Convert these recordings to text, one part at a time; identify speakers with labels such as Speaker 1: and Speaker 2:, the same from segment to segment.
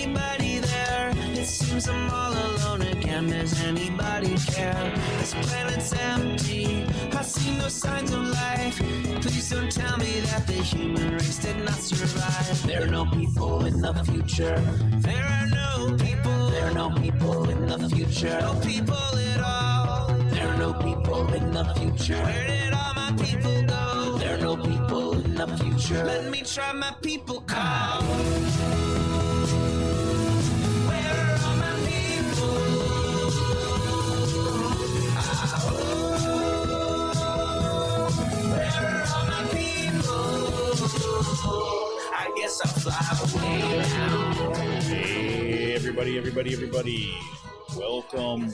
Speaker 1: anybody there? It seems I'm all alone again. Does anybody care? This planet's empty. I see no signs of life. Please don't tell me that the human race did not survive. There are no people in the future. There are no people. There are no people in the future. No people at all. There are no people in the future. Where did all my people go? There are no people in the future. Let me try my people call. Where are all my people? Where are all my people? I guess I'll fly away now.
Speaker 2: Hey, everybody. Welcome.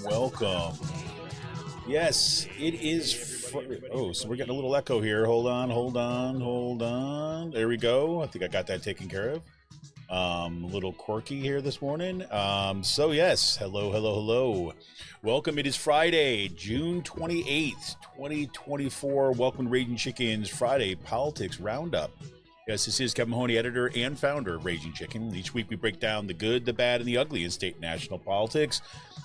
Speaker 2: Yes, it is. So we're getting a little echo here. Hold on. There we go. I think I got that taken care of. A little quirky here this morning. So yes, hello. Welcome. It is Friday, June 28th, 2024. Welcome to Raging Chicken's Friday Politics Roundup. Yes, this is Kevin Mahoney, editor and founder of Raging Chicken. Each week we break down the good, the bad, and the ugly in state and national politics.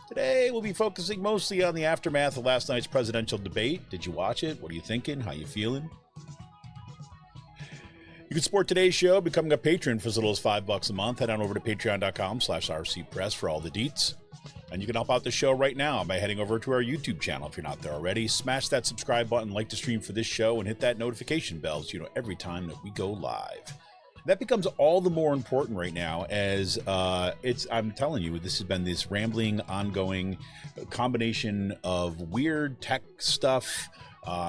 Speaker 2: Today we'll be focusing mostly on the aftermath of last night's presidential debate. Did you watch it? What are you thinking? How you feeling? You can support today's show becoming a patron for as little as $5 a month. Head on over to patreon.com/rcpress for all the deets. And you can help out the show right now by heading over to our YouTube channel if you're not there already. Smash that subscribe button, like the stream for this show, and hit that notification bell so you know every time that we go live. That becomes all the more important right now as I'm telling you, this has been this rambling, ongoing combination of weird tech stuff,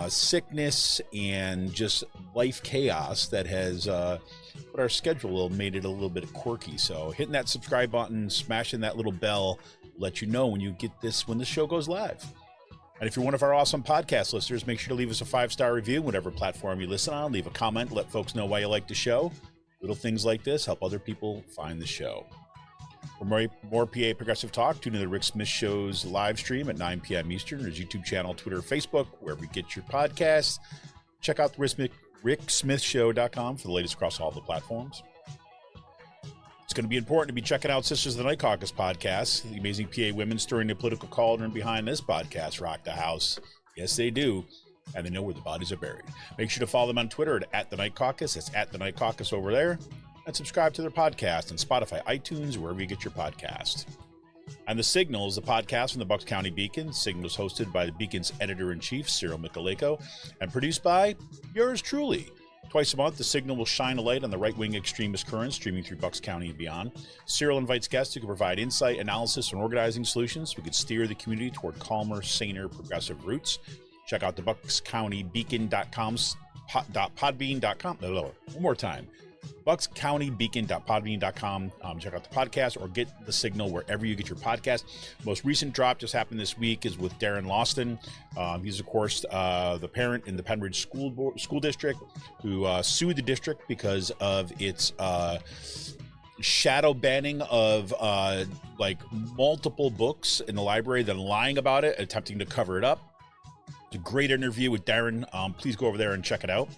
Speaker 2: sickness, and just life chaos that has put our schedule made it a little bit quirky. So hitting that subscribe button, smashing that little bell, let you know when you get this, when the show goes live. And if you're one of our awesome podcast listeners, make sure to leave us a 5-star review, whatever platform you listen on. Leave a comment, let folks know why you like the show. Little things like this help other people find the show. For more PA Progressive Talk, tune in to the Rick Smith Show's live stream at 9 p.m. Eastern, his YouTube channel, Twitter, Facebook, wherever you get your podcasts. Check out the ricksmithshow.com for the latest across all the platforms. It's going to be important to be checking out Sisters of the Night Caucus podcast. The amazing PA women stirring the political cauldron behind this podcast rock the house. Yes, they do. And they know where the bodies are buried. Make sure to follow them on Twitter at The Night Caucus. That's at The Night Caucus over there. And subscribe to their podcast on Spotify, iTunes, wherever you get your podcast. And The Signal is the podcast from the Bucks County Beacon. The Signal is hosted by the Beacon's editor-in-chief, Cyril Michaleko, and produced by yours truly. Twice a month, The Signal will shine a light on the right-wing extremist currents streaming through Bucks County and beyond. Cyril invites guests who can provide insight, analysis, and organizing solutions so we can steer the community toward calmer, saner, progressive routes. Check out the buckscountybeacon.com. One more time. buckscountybeacon.podbean.com. Check out the podcast or get The Signal wherever you get your podcast. Most recent drop just happened this week is with Darren Lawston. He's, of course, the parent in the Penridge School District who sued the district because of its shadow banning of multiple books in the library, then lying about it, attempting to cover it up. It's a great interview with Darren. Please go over there and check it out.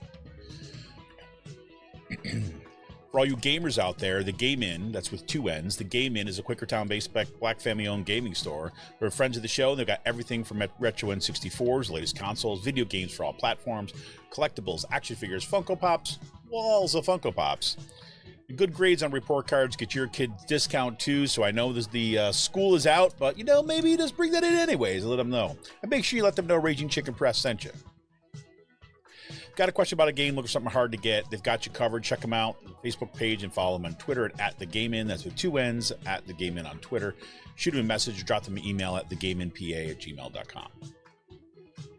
Speaker 2: For all you gamers out there, the Game Inn, that's with 2 N's, the Game Inn is a Quakertown-based black family-owned gaming store. They're friends of the show. They've got everything from retro N64s, latest consoles, video games for all platforms, collectibles, action figures, Funko Pops, walls of Funko Pops. Good grades on report cards get your kid discount too, so I know the school is out, but maybe just bring that in anyways and let them know. And make sure you let them know Raging Chicken Press sent you. Got a question about a game, looking for something hard to get, they've got you covered. Check them out on the Facebook page and follow them on Twitter at The Game In. That's with 2 N's, at The Game In on Twitter. Shoot them a message or drop them an email at thegameinpa@gmail.com.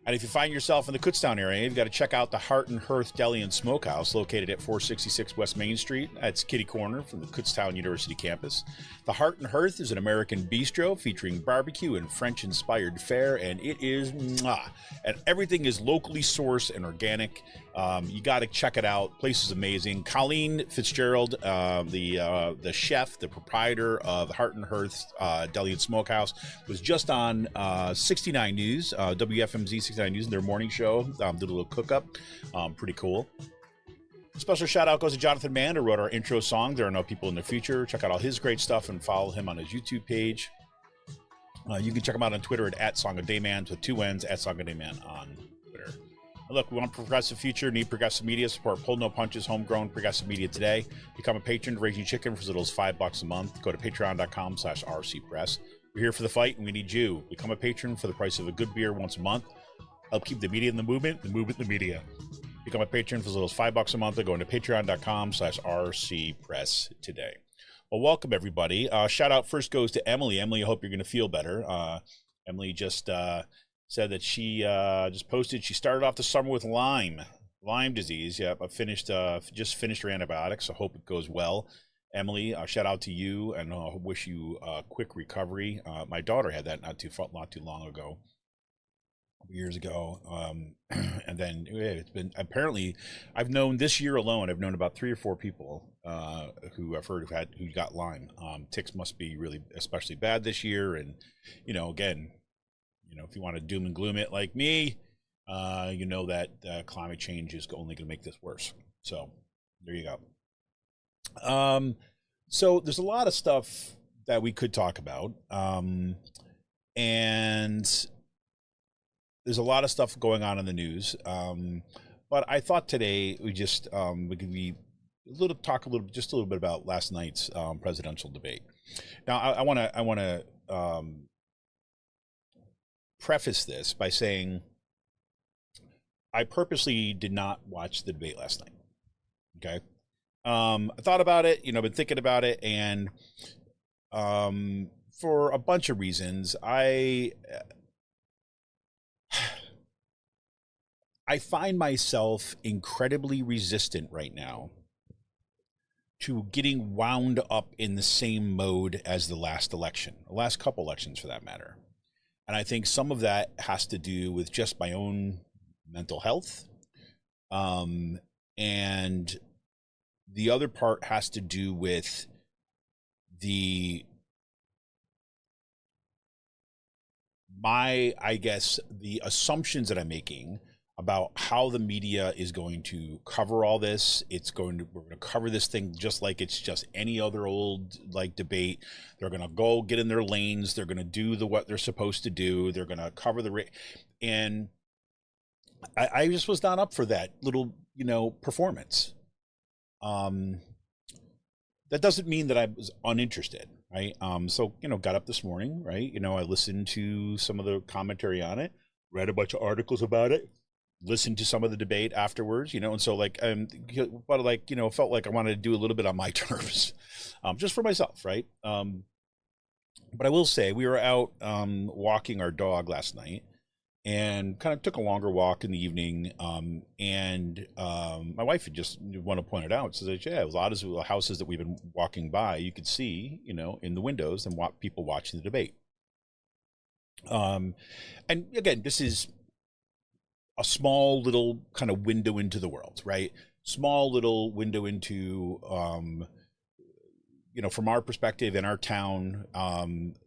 Speaker 2: And if you find yourself in the Kutztown area, you've got to check out the Heart and Hearth Deli and Smokehouse located at 466 West Main Street. That's kitty corner from the Kutztown University campus. The Heart and Hearth is an American bistro featuring barbecue and French-inspired fare, and it is mwah. And everything is locally sourced and organic. You got to check it out. Place is amazing. Colleen Fitzgerald, the chef, the proprietor of the Heart and Hearth Deli and Smokehouse, was just on 69 News, WFMZ 69 News in their morning show. Did a little cook up. Pretty cool. Special shout out goes to Jonathan Mann, who wrote our intro song, There Are No People in the Future. Check out all his great stuff and follow him on his YouTube page. You can check him out on Twitter at @SongOfDayman with 2 N's, @SongOfDayman on Twitter. And look, we want a progressive future, need progressive media, support Pull No Punches, homegrown progressive media today. Become a patron to Raging Chicken for as little as $5 a month. Go to patreon.com/rcpress. We're here for the fight, and we need you. Become a patron for the price of a good beer once a month. Help keep the media in the movement the media. Become a patron for as little as $5 a month or going to patreon.com/rcpress today. Well, welcome everybody. Shout out first goes to Emily. Emily, I hope you're going to feel better. Emily just said that she just posted she started off the summer with Lyme disease. Yeah, I just finished her antibiotics. So hope it goes well. Emily, shout out to you and wish you a quick recovery. My daughter had that not too long ago. Years ago, and then it's been apparently I've known this year alone I've known about 3 or 4 people who I've heard who got Lyme. Ticks must be really especially bad this year, and again, if you want to doom and gloom it like me, that climate change is only going to make this worse. So there you go. So there's a lot of stuff that we could talk about, and there's a lot of stuff going on in the news, but I thought today we just we could talk a little bit about last night's presidential debate. Now, I want to preface this by saying I purposely did not watch the debate last night. Okay, I thought about it, been thinking about it, and for a bunch of reasons, I find myself incredibly resistant right now to getting wound up in the same mode as the last couple elections for that matter. And I think some of that has to do with just my own mental health. And the other part has to do with the assumptions that I'm making about how the media is going to cover all this. We're going to cover this thing just like it's just any other old debate. They're going to go get in their lanes. They're going to do what they're supposed to do. They're going to cover and I just was not up for that little, performance. That doesn't mean that I was uninterested, right? So, got up this morning, right? I listened to some of the commentary on it, read a bunch of articles about it, listened to some of the debate afterwards, and so felt like I wanted to do a little bit on my terms, just for myself, right? But I will say we were out walking our dog last night and kind of took a longer walk in the evening. And my wife had just want to point it out. So that, a lot of the houses that we've been walking by, you could see, in the windows and people watching the debate. And again, this is a small little kind of window into the world, right? Small little window into, from our perspective in our town,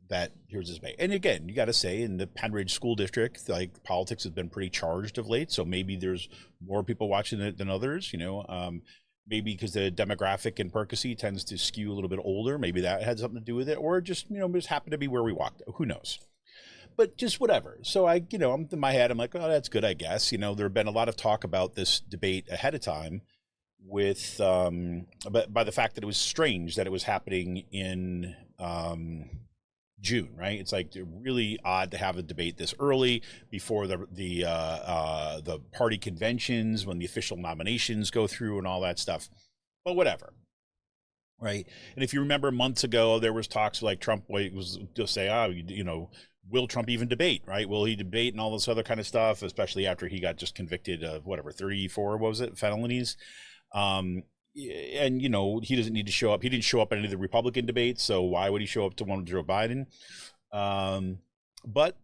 Speaker 2: that here's this debate. And again, you got to say in the Penridge School District, politics has been pretty charged of late. So maybe there's more people watching it than others, maybe because the demographic in Percy tends to skew a little bit older. Maybe that had something to do with it, or just, just happened to be where we walked. Who knows? But just whatever. So I'm in my head, I'm like, oh, that's good, I guess. There have been a lot of talk about this debate ahead of time with, but by the fact that it was strange that it was happening in June, right? It's really odd to have a debate this early before the party conventions, when the official nominations go through and all that stuff. But whatever. Right. And if you remember months ago, there was talks like Trump was just say, will Trump even debate, right? Will he debate and all this other kind of stuff, especially after he got just convicted of 34, felonies. And, he doesn't need to show up. He didn't show up at any of the Republican debates, so why would he show up to one with Joe Biden? But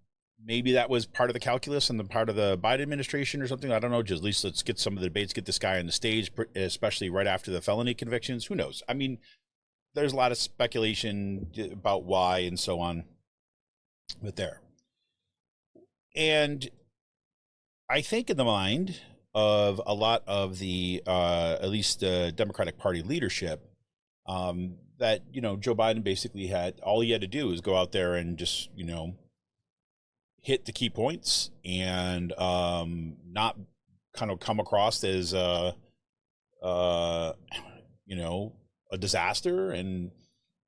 Speaker 2: maybe that was part of the calculus and the part of the Biden administration or something. I don't know. Just at least let's get some of the debates, get this guy on the stage, especially right after the felony convictions. Who knows? I mean, there's a lot of speculation about why and so on. But there. And I think in the mind of a lot of the at least the Democratic Party leadership, that Joe Biden basically had all he had to do is go out there and just hit the key points and not kind of come across as a disaster, and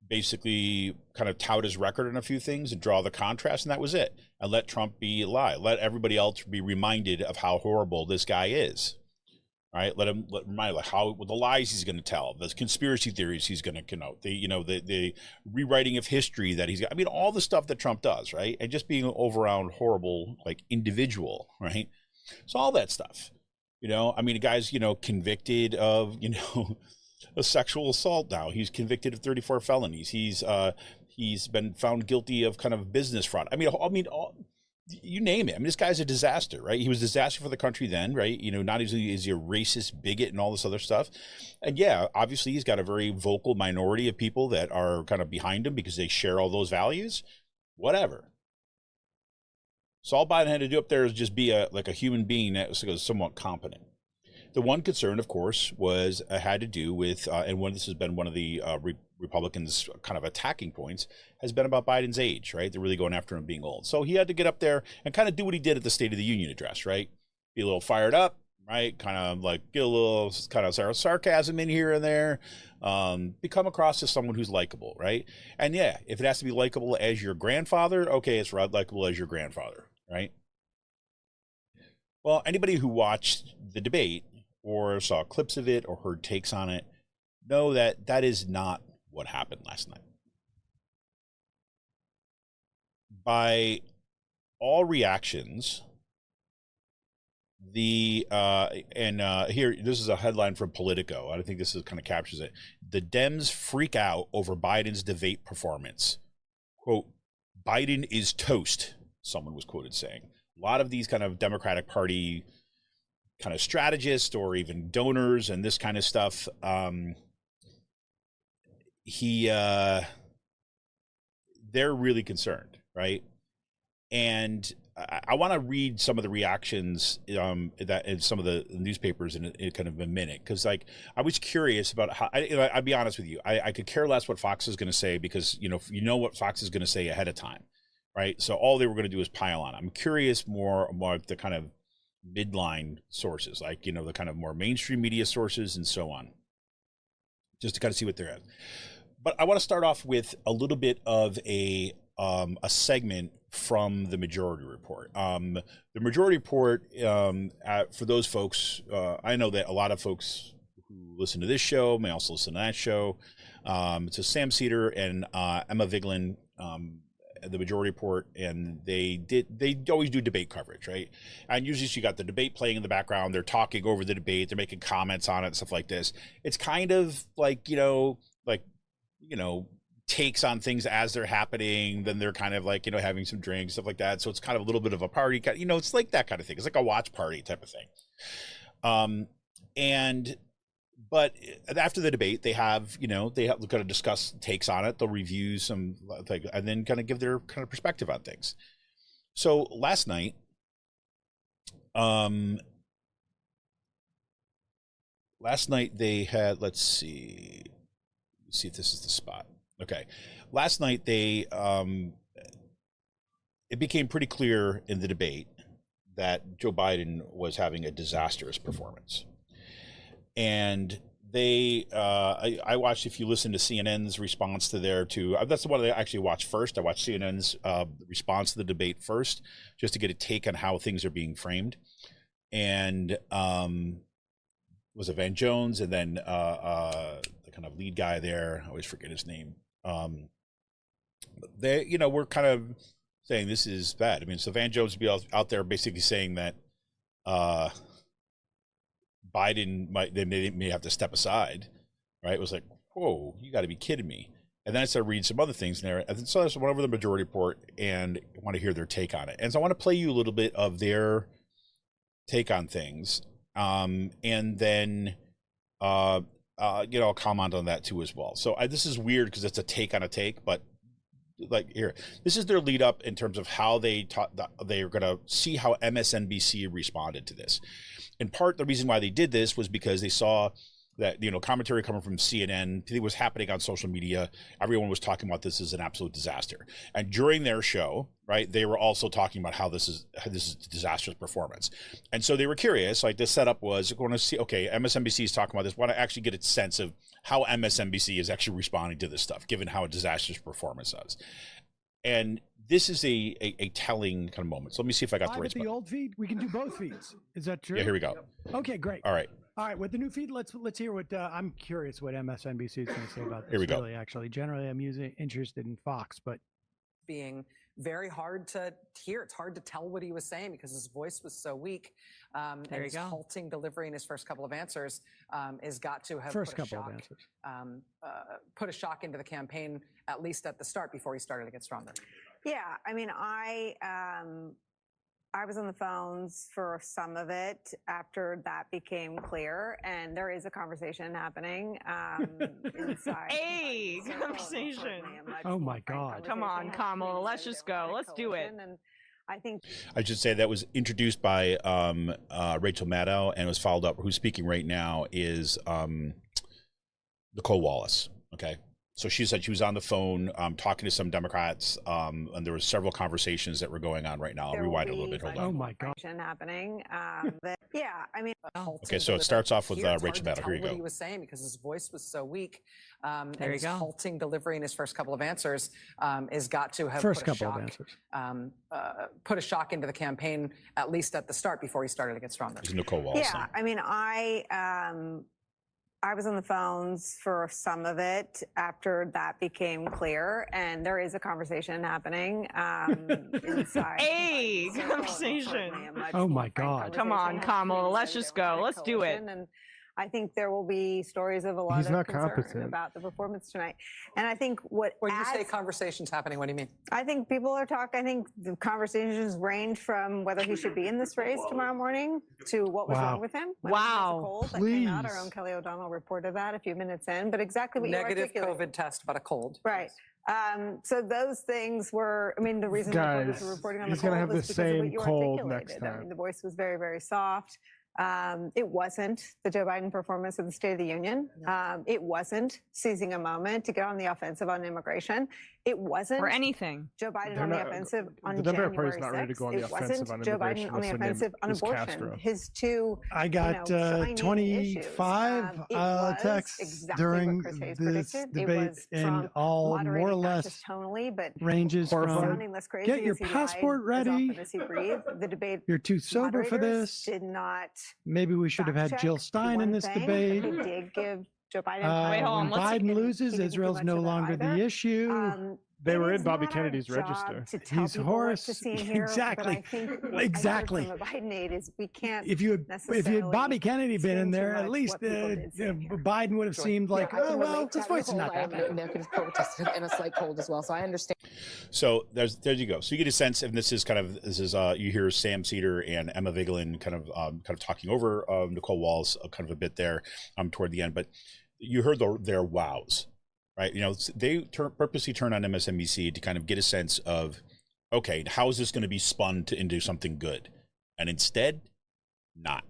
Speaker 2: basically kind of tout his record on a few things and draw the contrast, and that was it. And let Trump be a lie. Let everybody else be reminded of how horrible this guy is. All right, let remind like how the lies he's going to tell, the conspiracy theories he's going to connote, the rewriting of history that he's got. I mean, all the stuff that Trump does, right? And just being an all-around horrible like individual, right? So all that stuff, I mean, the guy's convicted of a sexual assault now. He's convicted of 34 felonies. He's been found guilty of kind of business fraud. I mean, you name it. I mean, this guy's a disaster, right? He was a disaster for the country then, right? Not only is he a racist bigot and all this other stuff. And yeah, obviously he's got a very vocal minority of people that are kind of behind him because they share all those values. Whatever. So all Biden had to do up there is just be a human being that was somewhat competent. The one concern, of course, had to do with, and this has been one of the Republicans' kind of attacking points, has been about Biden's age, right? They're really going after him being old. So he had to get up there and kind of do what he did at the State of the Union address, right? Be a little fired up, right? Kind of like get a little kind of sarcasm in here and there. Become across as someone who's likable, right? And yeah, if it has to be likable as your grandfather, okay, it's likable as your grandfather, right? Well, anybody who watched the debate or saw clips of it or heard takes on it know that that is not what happened last night. By all reactions, here, this is a headline from Politico. I think this kind of captures it. The Dems freak out over Biden's debate performance. Quote, Biden is toast, someone was quoted saying. A lot of these kind of Democratic Party kind of strategists or even donors and this kind of stuff, they're really concerned, right? And I want to read some of the reactions that in some of the newspapers in kind of a minute, because like I was curious about how. I'd be honest with you, I could care less what Fox is going to say, because you know what Fox is going to say ahead of time, right? So all they were going to do is pile on. I'm curious more about the kind of midline sources, like the kind of more mainstream media sources and so on, just to kind of see what they're at. But I want to start off with a little bit of a segment from the Majority Report. The Majority Report, for those folks, I know that a lot of folks who listen to this show may also listen to that show. It's a Sam Cedar and Emma Vigeland, the Majority Report, and they always do debate coverage, right? And usually you got the debate playing in the background. They're talking over the debate. They're making comments on it and stuff like this. It's kind of like, takes on things as they're happening. Then they're kind of like, having some drinks, stuff like that. So it's kind of a little bit of a party, it's like that kind of thing. It's like a watch party type of thing. But after the debate, they have kind of discuss takes on it. They'll review some, and then kind of give their kind of perspective on things. So last night, they had, let's see if this is the spot. Okay. Last night it became pretty clear in the debate that Joe Biden was having a disastrous performance. And I watched, if you listen to CNN's response to that's the one I actually watched first. I watched CNN's response to the debate first, just to get a take on how things are being framed. And was it Van Jones, and then the kind of lead guy there, I always forget his name. They, we're kind of saying this is bad. I mean, so Van Jones would be out there basically saying that Biden may have to step aside, right? It was like, whoa, you got to be kidding me. And then I started reading some other things in there. And so I went over the Majority Report and want to hear their take on it. And so I want to play you a little bit of their take on things. And then, I'll comment on that too as well. So this is weird because it's a take on a take, but like here. This is their lead up in terms of how they are going to see how MSNBC responded to this. In part, the reason why they did this was because they saw that, you know, commentary coming from CNN, it was happening on social media. Everyone was talking about this as an absolute disaster. And during their show, right, they were also talking about how this is disastrous performance. And so they were curious, like the setup was going to see, okay, MSNBC is talking about this, want to actually get a sense of how MSNBC is actually responding to this stuff, given how disastrous performance is. And this is a telling kind of moment. So let me see if I got the right spot.
Speaker 3: The old feed, we can do both feeds. Is that true?
Speaker 2: Yeah, here we go.
Speaker 3: Okay, great.
Speaker 2: All right.
Speaker 3: All right, with the new feed, let's hear what I'm curious what MSNBC is going to say about this.
Speaker 2: Here we go.
Speaker 3: Really, actually, generally, I'm interested in Fox, but
Speaker 4: being very hard to hear. It's hard to tell what he was saying because his voice was so weak. And his halting delivery in his first couple of answers is got to have put a shock into the campaign, at least at the start, before he started to get stronger.
Speaker 5: Yeah, I mean, I was on the phones for some of it after that became clear, and there is a conversation happening inside.
Speaker 6: Hey, conversation.
Speaker 3: Oh my God.
Speaker 6: Come on, Kamala, let's just go. Let's do it.
Speaker 5: And I think
Speaker 2: I should say that was introduced by Rachel Maddow and was followed up. Who's speaking right now is Nicole Wallace. Okay. So she said she was on the phone talking to some Democrats, and there were several conversations that were going on right now. I'll rewind a little bit. Hold on.
Speaker 3: Oh my God.
Speaker 5: Happening. Yeah, I mean.
Speaker 2: Okay, so it starts off with Rachel Maddow. Here you go.
Speaker 4: What he was saying because his voice was so weak.
Speaker 6: There you
Speaker 4: his
Speaker 6: go.
Speaker 4: Halting delivery in his first couple of answers is got to have
Speaker 3: First couple of answers.
Speaker 4: Put a shock into the campaign, at least at the start, before he started to get stronger.
Speaker 2: This is Nicole Wallace.
Speaker 5: Yeah, I mean, I was on the phones for some of it after that became clear, and there is a conversation happening inside.
Speaker 6: Hey, conversation.
Speaker 3: Oh my God.
Speaker 6: Come on, Kamala, let's just go. Let's do it.
Speaker 5: And I think there will be stories of a lot of concern about the performance tonight. And I think when
Speaker 4: you say conversations happening, what do you mean?
Speaker 5: I think people are talking. I think the conversations range from whether he should be in this race tomorrow morning to what was wrong with him.
Speaker 6: Wow.
Speaker 5: That came out. Our own Kelly O'Donnell reported that a few minutes in, but exactly what
Speaker 4: Negative
Speaker 5: you articulated.
Speaker 4: COVID test, but a cold.
Speaker 5: Right. So those things were, I mean, the reason reporters were reporting on the cold
Speaker 3: have
Speaker 5: was
Speaker 3: the
Speaker 5: because of what
Speaker 3: same
Speaker 5: you
Speaker 3: cold
Speaker 5: articulated.
Speaker 3: next time.
Speaker 5: I mean, the voice was very, very soft. It wasn't the Joe Biden performance of the State of the Union. It wasn't seizing a moment to get on the offensive on immigration. It wasn't
Speaker 6: or anything.
Speaker 5: Joe Biden on the offensive on
Speaker 3: the
Speaker 5: January
Speaker 3: Democrat Party's not ready to
Speaker 5: 6th.
Speaker 3: go on the
Speaker 5: It
Speaker 3: offensive
Speaker 5: wasn't
Speaker 3: on
Speaker 5: Joe
Speaker 3: immigration
Speaker 5: Biden on the
Speaker 3: unless their name
Speaker 5: offensive on
Speaker 3: is
Speaker 5: abortion.
Speaker 3: Castro.
Speaker 5: His two,
Speaker 3: I got 25 texts during this debate, and all more or less
Speaker 5: tonally, but
Speaker 3: ranges from
Speaker 5: sounding less crazy
Speaker 3: get your
Speaker 5: as he
Speaker 3: passport
Speaker 5: lied, as
Speaker 3: ready.
Speaker 5: often as he breathed. The debate.
Speaker 3: You're too sober for
Speaker 5: moderators
Speaker 3: this.
Speaker 5: Did not.
Speaker 3: Maybe we should have had
Speaker 5: fact
Speaker 3: Jill
Speaker 5: check
Speaker 3: Stein in
Speaker 5: one
Speaker 3: this
Speaker 5: thing.
Speaker 3: debate.
Speaker 5: He did give Joe Biden
Speaker 6: Wait, hold on,
Speaker 3: When
Speaker 6: let's-
Speaker 3: Biden loses,
Speaker 5: he didn't do
Speaker 3: Israel's
Speaker 5: much
Speaker 3: no
Speaker 5: of that
Speaker 3: longer the
Speaker 5: either.
Speaker 3: issue.
Speaker 7: They
Speaker 5: It
Speaker 7: were in
Speaker 5: is
Speaker 7: Bobby
Speaker 5: not our
Speaker 7: Kennedy's
Speaker 5: job
Speaker 7: register.
Speaker 5: to tell
Speaker 3: He's
Speaker 5: people what
Speaker 3: hoarse.
Speaker 5: to see and hear,
Speaker 3: Exactly.
Speaker 5: But I think what
Speaker 3: Exactly.
Speaker 5: I heard from the Biden aide is we can't.
Speaker 3: If you had Bobby Kennedy been in there, at least Biden would have seemed like, oh well, this voice is not that bad.
Speaker 8: Negative COVID tested and a slight cold as well, so I understand.
Speaker 2: So there you go. So you get a sense, and this is you hear Sam Cedar and Emma Vigeland kind of talking over Nicole Wallace kind of a bit there toward the end, but you heard their wows. Right, you know, they purposely turn on MSNBC to kind of get a sense of, okay, how is this going to be spun into something good, and instead, not.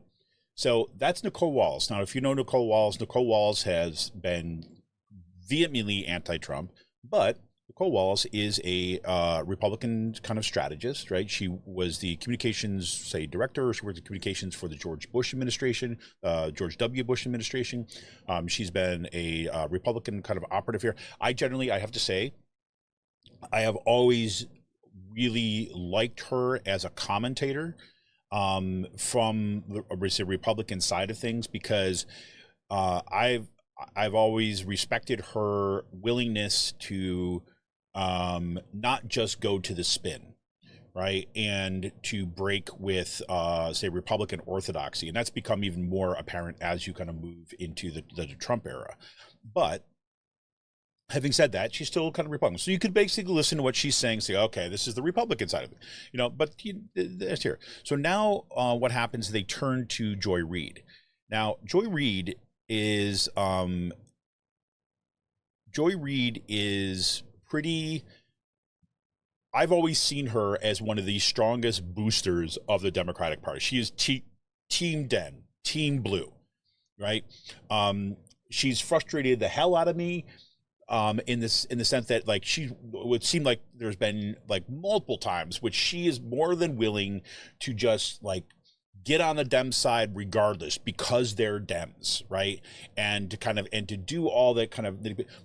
Speaker 2: So that's Nicole Wallace. Now, if you know Nicole Wallace has been vehemently anti-Trump, but Nicole Wallace is a Republican kind of strategist, right? She was the communications, director. She worked in communications for the George Bush administration, George W. Bush administration. She's been a Republican kind of operative here. I have to say, I have always really liked her as a commentator from the Republican side of things, because I've always respected her willingness to not just go to the spin, right, and to break with, say, Republican orthodoxy. And that's become even more apparent as you kind of move into the Trump era. But having said that, she's still kind of Republican. So you could basically listen to what she's saying, say, okay, this is the Republican side of it, but that's here. So now what happens, they turn to Joy Reid. Now, Joy Reid is pretty I've always seen her as one of the strongest boosters of the Democratic Party. She is Team Den, Team Blue, right? She's frustrated the hell out of me in the sense that like she would seem like there's been like multiple times which she is more than willing to just like get on the Dem side regardless because they're Dems, right? And to do all that kind of,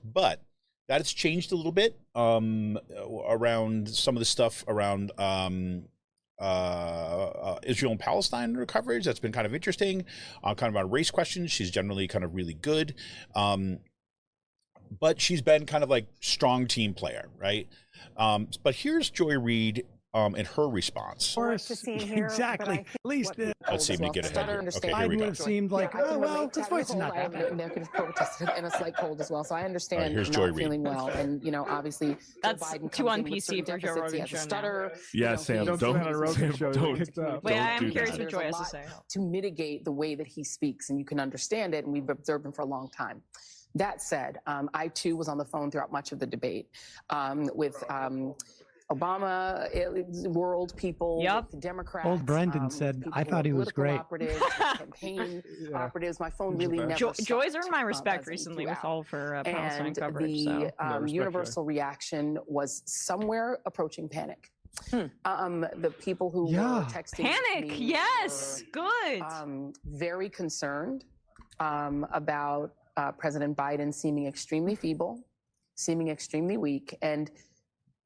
Speaker 2: but that's changed a little bit around some of the stuff around Israel and Palestine coverage. That's been kind of interesting. Kind of on race questions, she's generally kind of really good. But she's been kind of like strong team player, right? But here's Joy Reid in her response.
Speaker 3: Exactly. At least
Speaker 2: let's see me get ahead here. Okay, here we go.
Speaker 3: It seemed like, oh, well, this voice is not that bad.
Speaker 8: Negative protest and a slight cold as well. So I understand
Speaker 2: here's
Speaker 8: not
Speaker 2: Joy Reid.
Speaker 8: Feeling well. And, you know, obviously,
Speaker 6: that's
Speaker 8: Joe Biden
Speaker 6: too on PC for Joe Rogan show
Speaker 8: stutter.
Speaker 7: Yeah, Sam, don't.
Speaker 6: Wait, I am curious what Joy has to say.
Speaker 8: To mitigate the way that he speaks, and you can understand it, and we've observed him for a long time. That said, I too was on the phone throughout much of the debate with Obama, world people, Democrats.
Speaker 3: Old Brendan said, I thought he was great.
Speaker 8: Operatives, campaign operatives. My phone really never
Speaker 6: Joy's earned my respect recently with all of her Palestine coverage.
Speaker 8: The universal reaction was somewhere approaching panic. The people who were texting
Speaker 6: panic, yes, good.
Speaker 8: Very concerned about President Biden seeming extremely feeble, seeming extremely weak. And,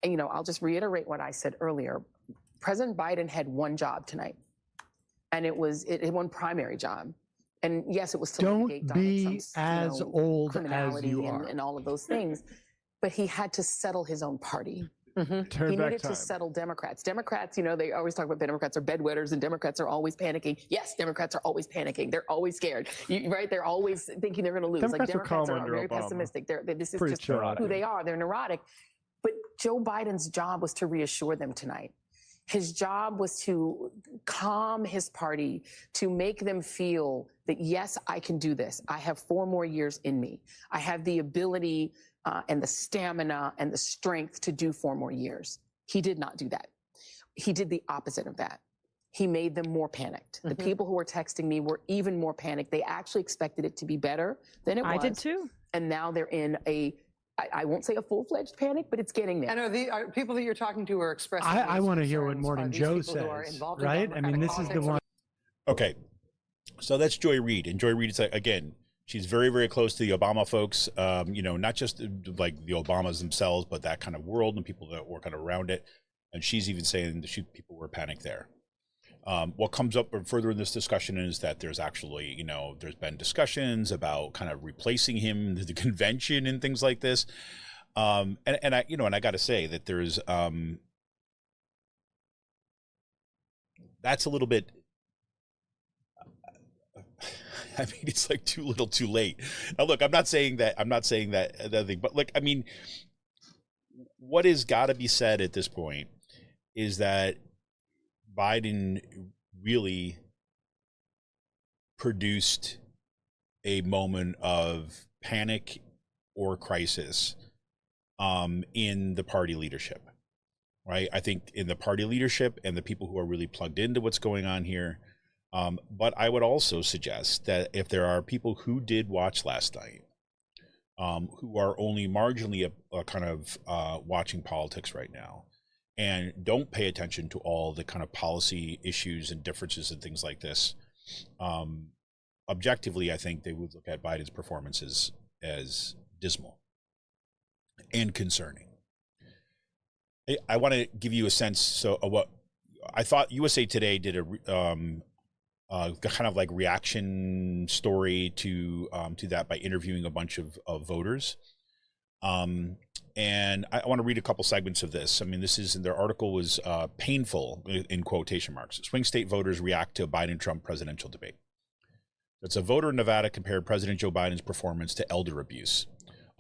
Speaker 8: you know, I'll just reiterate what I said earlier. President Biden had one job tonight, and it was one primary job. And yes, it was to
Speaker 3: don't
Speaker 8: mitigate
Speaker 3: be
Speaker 8: Trump's,
Speaker 3: as old as you are,
Speaker 8: and all of those things. But he had to settle his own party.
Speaker 7: Turn
Speaker 8: he
Speaker 7: back
Speaker 8: needed
Speaker 7: time.
Speaker 8: to settle Democrats. Democrats, you know, they always talk about Democrats are bedwetters and Democrats are always panicking. Yes, Democrats are always panicking. They're always scared, right? They're always thinking they're going to lose.
Speaker 7: Democrats
Speaker 8: are very
Speaker 7: Obama.
Speaker 8: pessimistic. This is
Speaker 7: Pretty
Speaker 8: just
Speaker 7: neurotic.
Speaker 8: who they are. They're neurotic. But Joe Biden's job was to reassure them tonight. His job was to calm his party, to make them feel that, yes, I can do this. I have 4 more years in me. I have the ability and the stamina and the strength to do 4 more years. He did not do that. He did the opposite of that. He made them more panicked. The people who were texting me were even more panicked. They actually expected it to be better than it was.
Speaker 6: I did too.
Speaker 8: And now they're in I won't say a full-fledged panic, but it's getting there.
Speaker 4: I know the people that you're talking to are expressing.
Speaker 3: I want to hear what Morning Joe says, right? I mean, this is the one.
Speaker 2: Okay, so that's Joy Reid, and Joy Reid is again, she's very, very close to the Obama folks. You know, not just like the Obamas themselves, but that kind of world and people that were kind of around it. And she's even saying that people were panicked there. What comes up further in this discussion is that there's actually, you know, there's been discussions about kind of replacing him at the convention and things like this. And I, you know, and I got to say that there's, that's a little bit, I mean, it's like too little too late. Now, look, I'm not saying that thing, but like, I mean, what has got to be said at this point is that Biden really produced a moment of panic or crisis in the party leadership, right? I think in the party leadership and the people who are really plugged into what's going on here. But I would also suggest that if there are people who did watch last night, who are only marginally kind of watching politics right now, and don't pay attention to all the kind of policy issues and differences and things like this, objectively, I think they would look at Biden's performances as dismal and concerning. I want to give you a sense of what I thought USA Today did a kind of like reaction story to that by interviewing a bunch of voters. And I want to read a couple segments of this. I mean, their article was painful in quotation marks. Swing state voters react to Biden-Trump presidential debate. It's a voter in Nevada compared President Joe Biden's performance to elder abuse.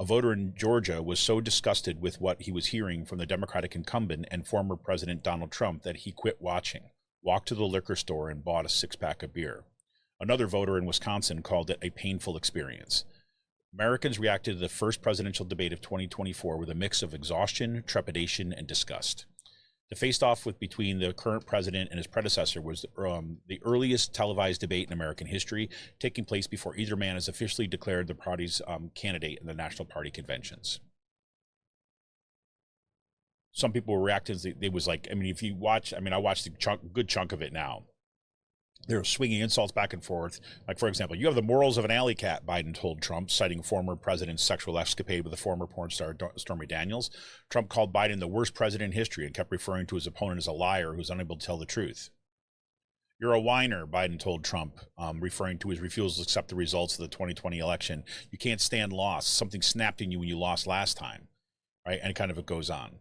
Speaker 2: A voter in Georgia was so disgusted with what he was hearing from the Democratic incumbent and former President Donald Trump that he quit watching, walked to the liquor store and bought a 6-pack of beer. Another voter in Wisconsin called it a painful experience. Americans reacted to the first presidential debate of 2024 with a mix of exhaustion, trepidation, and disgust. The face-off between the current president and his predecessor was the earliest televised debate in American history, taking place before either man has officially declared the party's candidate in the National Party conventions. Some people were reacting. They was like, I mean, if you watch, I mean, I watched a good chunk of it now. They're swinging insults back and forth. Like, for example, you have the morals of an alley cat, Biden told Trump, citing former president's sexual escapade with the former porn star Stormy Daniels. Trump called Biden the worst president in history and kept referring to his opponent as a liar who's unable to tell the truth. You're a whiner, Biden told Trump, referring to his refusal to accept the results of the 2020 election. You can't stand loss. Something snapped in you when you lost last time, right? And kind of it goes on.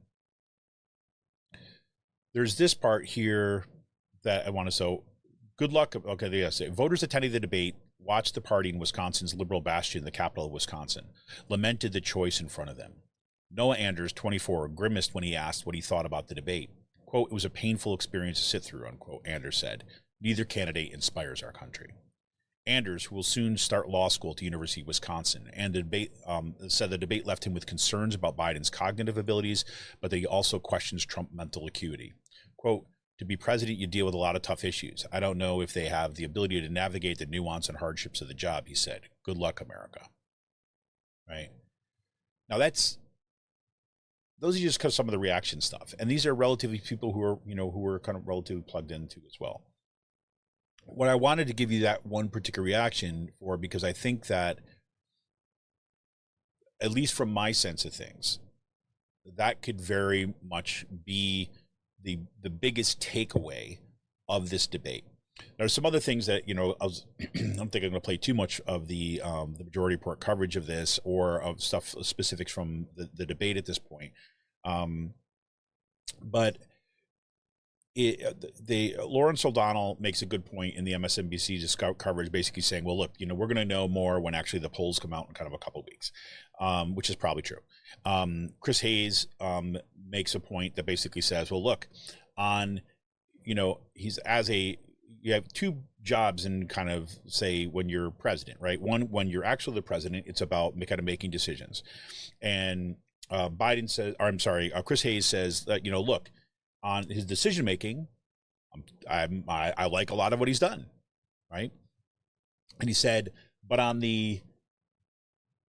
Speaker 2: There's this part here that I want to, so good luck. Okay, yes. Voters attending the debate watched the party in Wisconsin's liberal bastion, the capital of Wisconsin, lamented the choice in front of them. Noah Anders, 24, grimaced when he asked what he thought about the debate. Quote, it was a painful experience to sit through, unquote, Anders said. Neither candidate inspires our country. Anders, who will soon start law school at the University of Wisconsin, and the debate said the debate left him with concerns about Biden's cognitive abilities, but that he also questions Trump's mental acuity. Quote, to be president, you deal with a lot of tough issues. I don't know if they have the ability to navigate the nuance and hardships of the job, he said. Good luck, America. Right? Now those are just because some of the reaction stuff. And these are relatively people who are, who are kind of relatively plugged into as well. What I wanted to give you that one particular reaction for, because I think that, at least from my sense of things, that could very much be the biggest takeaway of this debate. There's some other things that, I don't think I'm going to play too much of the majority report coverage of this or of stuff specifics from the debate at this point. But Lawrence O'Donnell makes a good point in the MSNBC coverage, basically saying, well, look, we're going to know more when actually the polls come out in kind of a couple of weeks, which is probably true. Chris Hayes makes a point that basically says, well, look, you have two jobs in kind of, say, when you're president, right? One, when you're actually the president, it's about kind of making decisions. And Biden says, or I'm sorry, Chris Hayes says that, look, on his decision making, I like a lot of what he's done, right? And he said, but on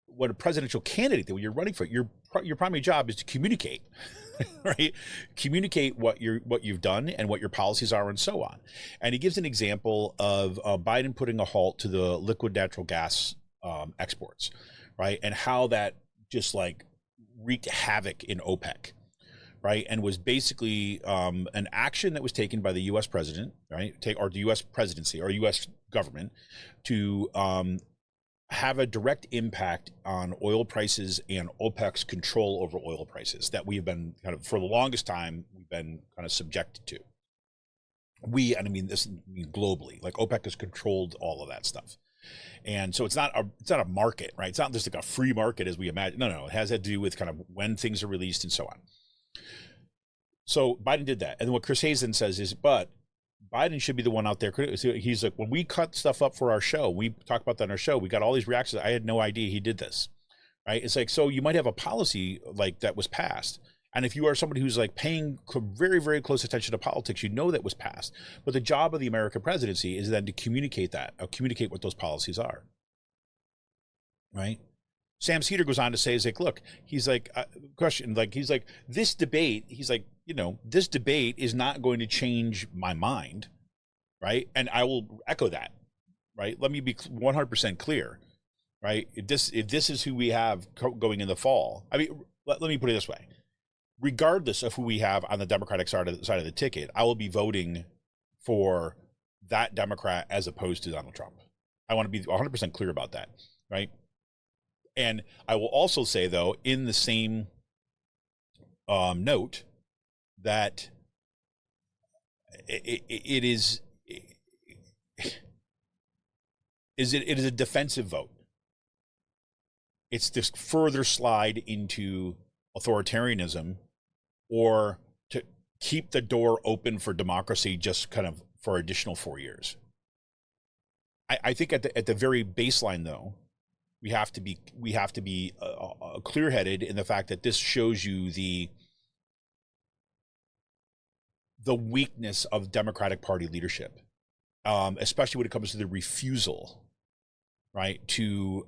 Speaker 2: what a presidential candidate that when you're running for, your primary job is to communicate, right? Communicate what you've done and what your policies are and so on. And he gives an example of Biden putting a halt to the liquid natural gas exports, right? And how that just like wreaked havoc in OPEC. Right, and was basically an action that was taken by the U.S. president, right, or the U.S. presidency or U.S. government to have a direct impact on oil prices and OPEC's control over oil prices that we've been kind of, for the longest time, we've been kind of subjected to. Globally, like OPEC has controlled all of that stuff. And so it's not a market, right? It's not just like a free market as we imagine. No, it has to do with kind of when things are released and so on. So Biden did that. And what Chris Hayes then says is, but Biden should be the one out there. He's like, when we cut stuff up for our show, we talk about that on our show, we got all these reactions. I had no idea he did this, right? It's like, so you might have a policy like that was passed. And if you are somebody who's like paying very, very close attention to politics, that was passed. But the job of the American presidency is then to communicate that, or communicate what those policies are, right? Sam Cedar goes on to say, look, he's like, this debate, this debate is not going to change my mind, right? And I will echo that, right? Let me be 100% clear, right? If this is who we have going in the fall, I mean, let me put it this way. Regardless of who we have on the Democratic side of the ticket, I will be voting for that Democrat as opposed to Donald Trump. I want to be 100% clear about that, right? And I will also say, though, in the same note, that it is a defensive vote. It's this further slide into authoritarianism, or to keep the door open for democracy just kind of for additional 4 years. I think at the very baseline, though, we have to be clear-headed in the fact that this shows you the weakness of Democratic Party leadership, especially when it comes to the refusal, right, to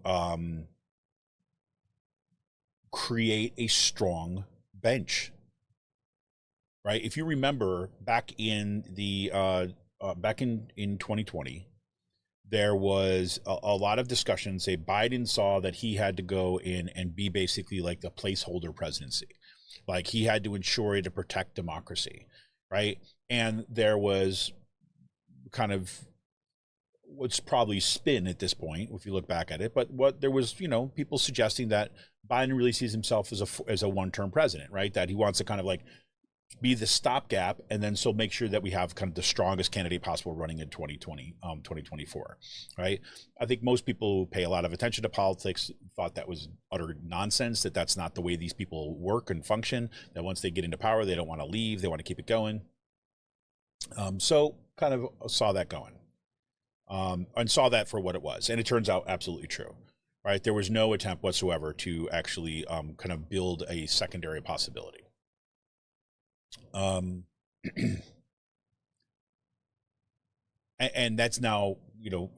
Speaker 2: create a strong bench, right? If you remember back in the back in 2020, there was a lot of discussion. Say Biden saw that he had to go in and be basically like the placeholder presidency, like he had to ensure to protect democracy, right? And there was kind of what's probably spin at this point if you look back at it, but what there was, you know, people suggesting that Biden really sees himself as a one-term president, right? That he wants to kind of like be the stopgap, and then so make sure that we have kind of the strongest candidate possible running in 2024, right? I think most people who pay a lot of attention to politics thought that was utter nonsense, that that's not the way these people work and function, that once they get into power, they don't want to leave, they want to keep it going. So kind of saw that going, and saw that for what it was. And it turns out absolutely true, right? There was no attempt whatsoever to actually kind of build a secondary possibility. And that's now, you know,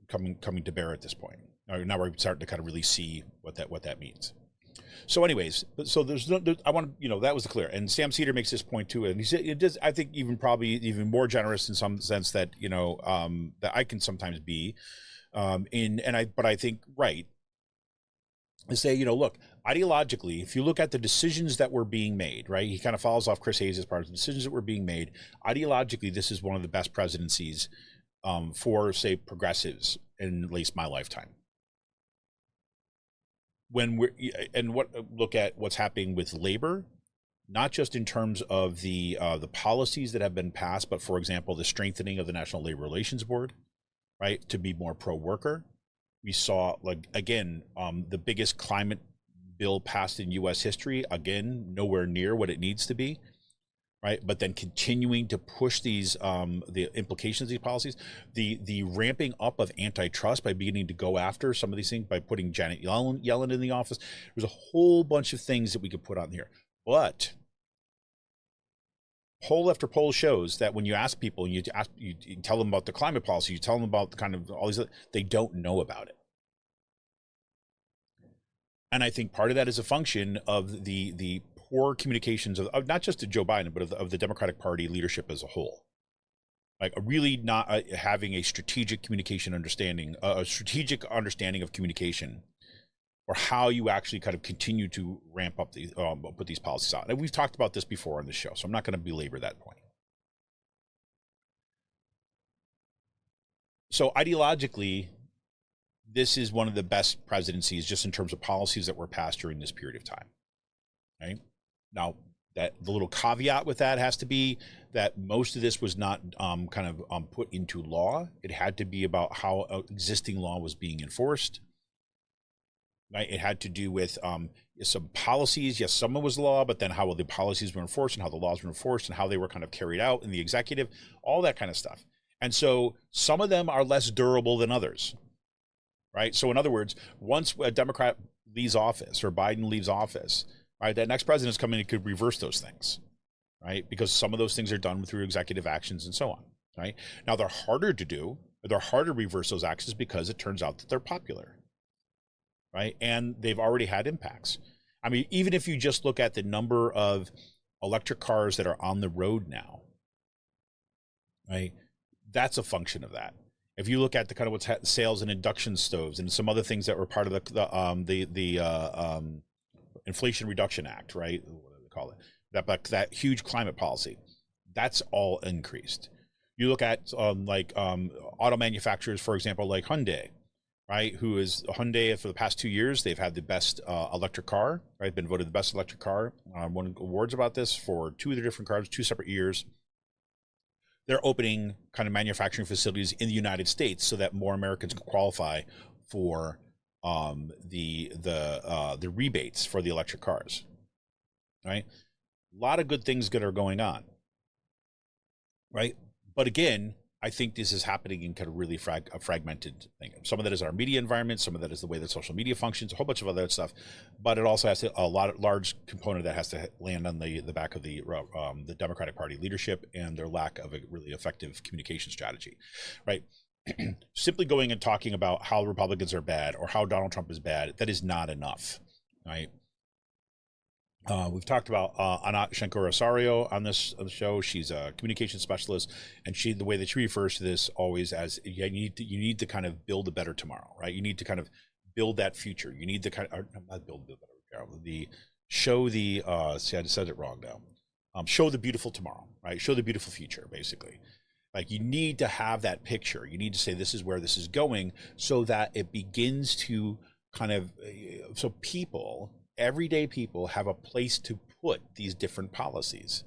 Speaker 2: coming to bear at this point. Now we're starting to kind of really see what that means. So anyways, so I want to, you know, that was clear. And Sam Cedar makes this point too. And he said, it does, I think probably even more generous in some sense that, you know, that I can sometimes be, but I think, right, to say, you know, look, ideologically, if you look at the decisions that were being made, right, he kind of follows off Chris Hayes as part of the decisions that were being made. Ideologically, this is one of the best presidencies for, say, progressives in at least my lifetime. Look at what's happening with labor, not just in terms of the policies that have been passed, but for example, the strengthening of the National Labor Relations Board, right, to be more pro-worker. We saw, like, again, the biggest climate bill passed in U.S. history, again, nowhere near what it needs to be, right? But then continuing to push these, the implications of these policies, the ramping up of antitrust by beginning to go after some of these things, by putting Janet Yellen in the office. There's a whole bunch of things that we could put on here. But poll after poll shows that when you ask people, and you tell them about the climate policy, you tell them about the kind of all these, they don't know about it. And I think part of that is a function of the poor communications of not just to Joe Biden, but of the Democratic Party leadership as a whole. Like really not having a strategic communication understanding, a strategic understanding of communication, or how you actually kind of continue to ramp up these, put these policies out. And we've talked about this before on the show, so I'm not going to belabor that point. So ideologically, this is one of the best presidencies just in terms of policies that were passed during this period of time, right? Now, that the little caveat with that has to be that most of this was not put into law. It had to be about how existing law was being enforced. Right? It had to do with some policies. Yes, some of it was law, but then how the policies were enforced and how the laws were enforced and how they were kind of carried out in the executive, all that kind of stuff. And so some of them are less durable than others, right? So in other words, once a Democrat leaves office or Biden leaves office, right, that next president's coming and could reverse those things, right? Because some of those things are done through executive actions and so on, right? Now they're harder to do, they're harder to reverse those actions because it turns out that they're popular. Right, and they've already had impacts. I mean, even if you just look at the number of electric cars that are on the road now, right, that's a function of that. If you look at the kind of what's sales and induction stoves and some other things that were part of the Inflation Reduction Act, right, what do they call it? That huge climate policy, that's all increased. You look at auto manufacturers, for example, like Hyundai. Right, who is Hyundai for the past 2 years? They've had the best electric car, right? Been voted the best electric car. Won awards about this for 2 of the different cars, 2 separate years. They're opening kind of manufacturing facilities in the United States so that more Americans can qualify for the rebates for the electric cars. Right, a lot of good things that are going on. Right, but again, I think this is happening in kind of really a fragmented thing. Some of that is our media environment, some of that is the way that social media functions, a whole bunch of other stuff. But it also has large component that has to land on the back of the Democratic Party leadership and their lack of a really effective communication strategy, right? Simply going and talking about how Republicans are bad or how Donald Trump is bad, that is not enough, right? We've talked about Anat Shenko-Rosario on the show. She's a communication specialist, and the way that she refers to this always as you need to kind of build a better tomorrow, right? You need to kind of build that future. You need to kind of not build the better, show the see, I just said it wrong now. Show the beautiful tomorrow, right? Show the beautiful future, basically. Like, you need to have that picture. You need to say this is where this is going, so that it begins to kind of so people. Everyday people have a place to put these different policies,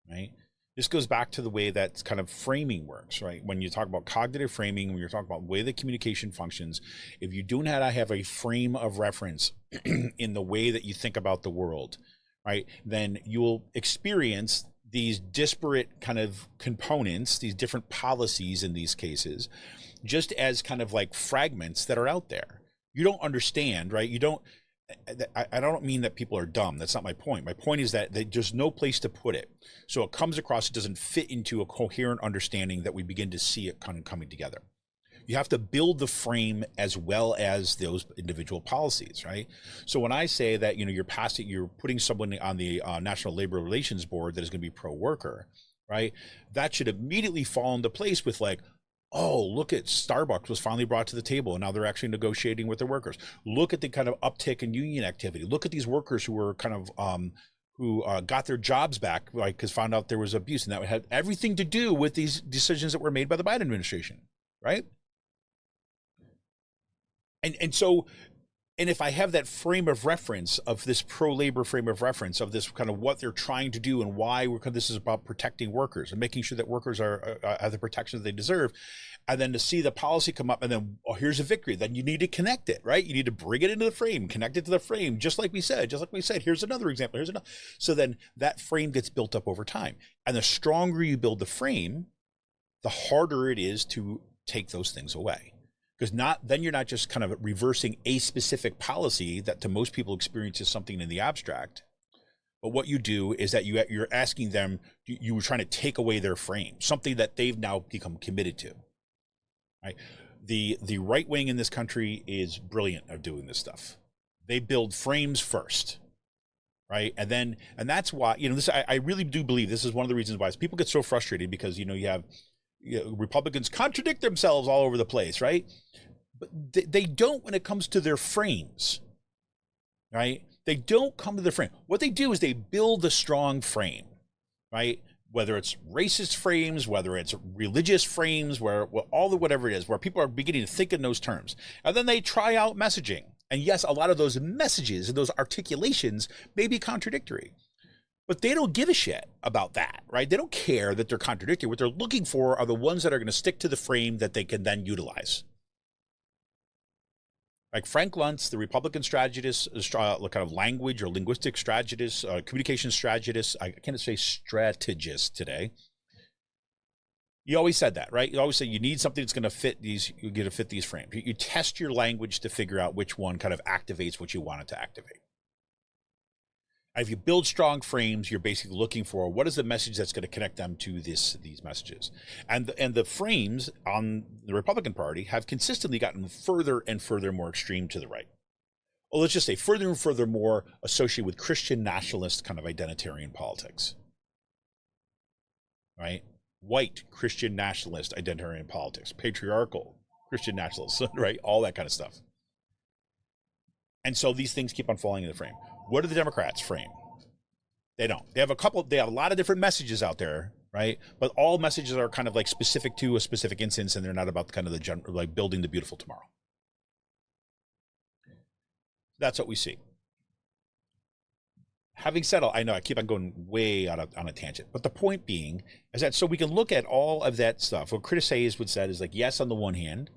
Speaker 2: right? This goes back to the way that kind of framing works, right? When you talk about cognitive framing, when you're talking about the way that communication functions, if you do not have a frame of reference in the way that you think about the world, right, then you will experience these disparate kind of components, these different policies in these cases, just as kind of like fragments that are out there. You don't understand, right? I don't mean that people are dumb. That's not my point. My point is that there's no place to put it. So it comes across, it doesn't fit into a coherent understanding that we begin to see it kind of coming together. You have to build the frame as well as those individual policies, right? So when I say that, you're putting someone on the National Labor Relations Board that is going to be pro-worker, right? That should immediately fall into place with like, oh, look at Starbucks was finally brought to the table, and now they're actually negotiating with their workers. Look at the kind of uptick in union activity. Look at these workers who were kind of who got their jobs back, like, because found out there was abuse, and that had everything to do with these decisions that were made by the Biden administration, right? And if I have that frame of reference of this pro-labor frame of reference of this kind of what they're trying to do and why this is about protecting workers and making sure that workers have the protections they deserve, and then to see the policy come up and then, oh, here's a victory, then you need to connect it, right? You need to bring it into the frame, connect it to the frame, just like we said, here's another example, here's another. So then that frame gets built up over time. And the stronger you build the frame, the harder it is to take those things away. Because then you're not just kind of reversing a specific policy that to most people experiences something in the abstract, but what you do is that you're asking them, you were trying to take away their frame, something that they've now become committed to, right? The right wing in this country is brilliant at doing this stuff. They build frames first, right? And that's why, I really do believe this is one of the reasons why people get so frustrated, because, you have Republicans contradict themselves all over the place, right? But they don't when it comes to their frames, right? They don't come to their frame. What they do is they build a strong frame, right? Whether it's racist frames, whether it's religious frames, whatever it is, where people are beginning to think in those terms. And then they try out messaging. And yes, a lot of those messages and those articulations may be contradictory. But they don't give a shit about that, right? They don't care that they're contradictory. What they're looking for are the ones that are going to stick to the frame that they can then utilize. Like Frank Luntz, the Republican strategist, kind of language or linguistic strategist, communication strategist. I can't say strategist today. You always said that, right? You always say you need something that's going to fit these. You're going to fit these frames. You test your language to figure out which one kind of activates what you want it to activate. If you build strong frames, you're basically looking for what is the message that's going to connect them to these messages. And the frames on the Republican Party have consistently gotten further and further more extreme to the right. Well, let's just say further and further more associated with Christian nationalist kind of identitarian politics. Right? White Christian nationalist identitarian politics, patriarchal Christian nationalists, right? All that kind of stuff. And so these things keep on falling in the frame. What do the Democrats frame? They don't. They have a lot of different messages out there, right? But all messages are kind of like specific to a specific instance, and they're not about kind of the general, like building the beautiful tomorrow. That's what we see. Having said all, I know I keep on going way on a tangent, but the point being is that so we can look at all of that stuff. What Chris Hayes would say is like, yes, on the one hand,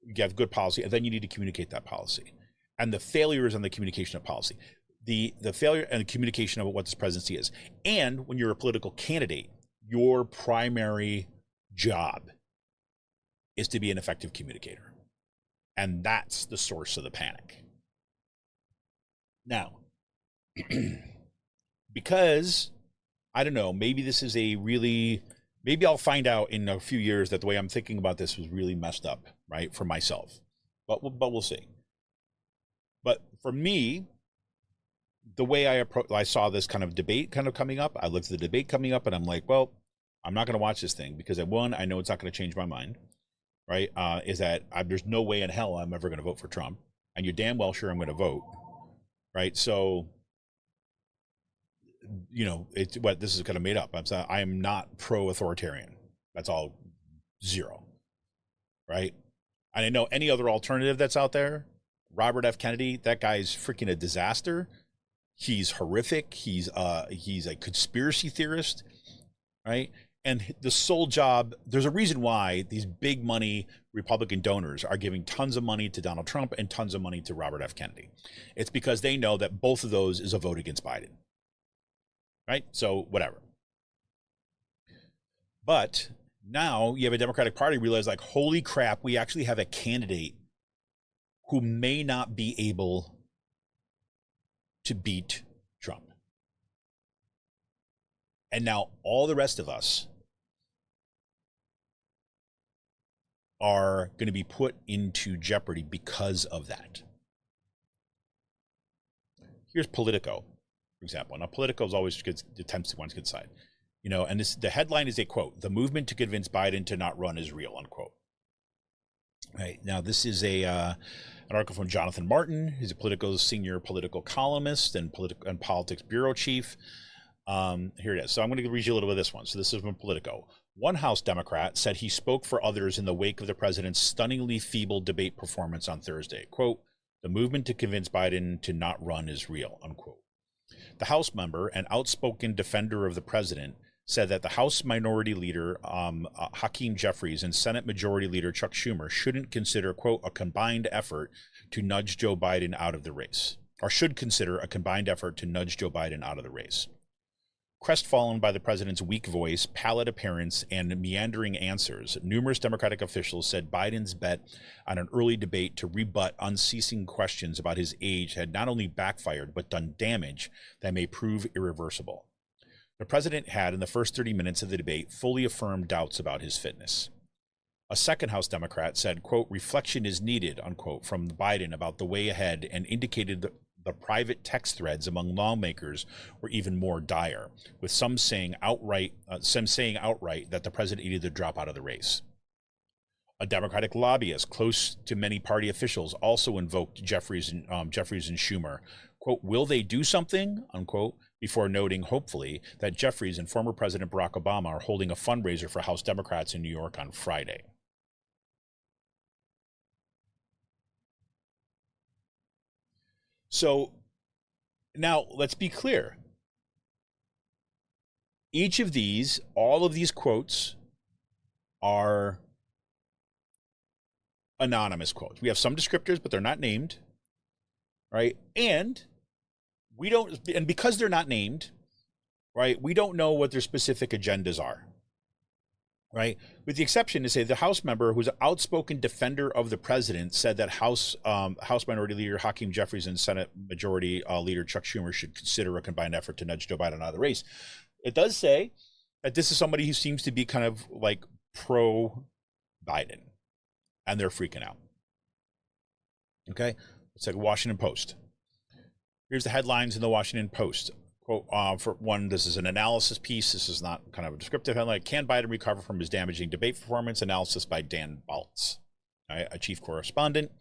Speaker 2: you have good policy, and then you need to communicate that policy. And the failure is on the communication of policy. The failure and the communication of what this presidency is. And when you're a political candidate, your primary job is to be an effective communicator. And that's the source of the panic. Now, because, I don't know, maybe this is maybe I'll find out in a few years that the way I'm thinking about this was really messed up, right, for myself. But we'll see. But for me, the way I saw this kind of debate kind of coming up, I looked at the debate coming up and I'm like, well, I'm not going to watch this thing because one, I know it's not going to change my mind, right? Is that there's no way in hell I'm ever going to vote for Trump, and you're damn well sure I'm going to vote, right? So, you know, it's what this is kind of made up. I am not pro-authoritarian. That's all zero, right? And I know any other alternative that's out there, Robert F. Kennedy, that guy's freaking a disaster. He's horrific. He's a conspiracy theorist, right? And the sole job, there's a reason why these big money Republican donors are giving tons of money to Donald Trump and tons of money to Robert F. Kennedy. It's because they know that both of those is a vote against Biden, right? So whatever. But now you have a Democratic Party realize, like, holy crap, we actually have a candidate who may not be able to beat Trump. And now all the rest of us are going to be put into jeopardy because of that. Here's Politico, for example. Now, Politico is always attempts to one good side, you know. And the headline is a quote: "The movement to convince Biden to not run is real." Unquote. Right now, this is an article from Jonathan Martin. He's a Politico's senior political columnist and politics bureau chief. Here it is. So I'm going to read you a little bit of this one. So this is from Politico. One House Democrat said he spoke for others in the wake of the president's stunningly feeble debate performance on Thursday. Quote, "The movement to convince Biden to not run is real." Unquote. The House member, an outspoken defender of the president, said that the House Minority Leader Hakeem Jeffries and Senate Majority Leader Chuck Schumer shouldn't consider, quote, a combined effort to nudge Joe Biden out of the race, or should consider a combined effort to nudge Joe Biden out of the race. Crestfallen by the president's weak voice, pallid appearance, and meandering answers, numerous Democratic officials said Biden's bet on an early debate to rebut unceasing questions about his age had not only backfired, but done damage that may prove irreversible. The president had, in the first 30 minutes of the debate, fully affirmed doubts about his fitness. A second House Democrat said, quote, "reflection is needed," unquote, from Biden about the way ahead, and indicated the private text threads among lawmakers were even more dire, with some saying outright that the president needed to drop out of the race. A Democratic lobbyist close to many party officials also invoked Jeffries and Schumer, quote, "will they do something," unquote, before noting, hopefully, that Jeffries and former President Barack Obama are holding a fundraiser for House Democrats in New York on Friday. So now let's be clear. All of these quotes are anonymous quotes. We have some descriptors, but they're not named, right? And because they're not named, right, we don't know what their specific agendas are, right? With the exception to say the House member who's an outspoken defender of the president said that House Minority Leader Hakeem Jeffries and Senate Majority Leader Chuck Schumer should consider a combined effort to nudge Joe Biden out of the race. It does say that this is somebody who seems to be kind of like pro-Biden, and they're freaking out. Okay, it's like Washington Post. Here's the headlines in the Washington Post. Quote, for one, this is an analysis piece. This is not kind of a descriptive headline. Can Biden recover from his damaging debate performance? Analysis by Dan Baltz, right, a chief correspondent.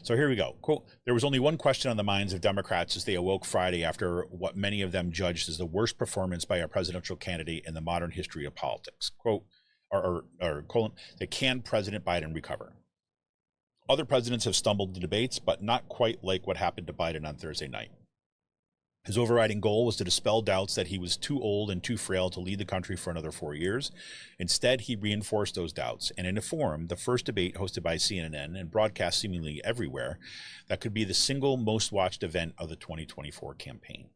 Speaker 2: So here we go. Quote, "There was only one question on the minds of Democrats as they awoke Friday after what many of them judged as the worst performance by a presidential candidate in the modern history of politics. Quote, can President Biden recover? Other presidents have stumbled in debates, but not quite like what happened to Biden on Thursday night. His overriding goal was to dispel doubts that he was too old and too frail to lead the country for another 4 years. Instead, he reinforced those doubts, and in a forum, the first debate hosted by CNN and broadcast seemingly everywhere, that could be the single most watched event of the 2024 campaign.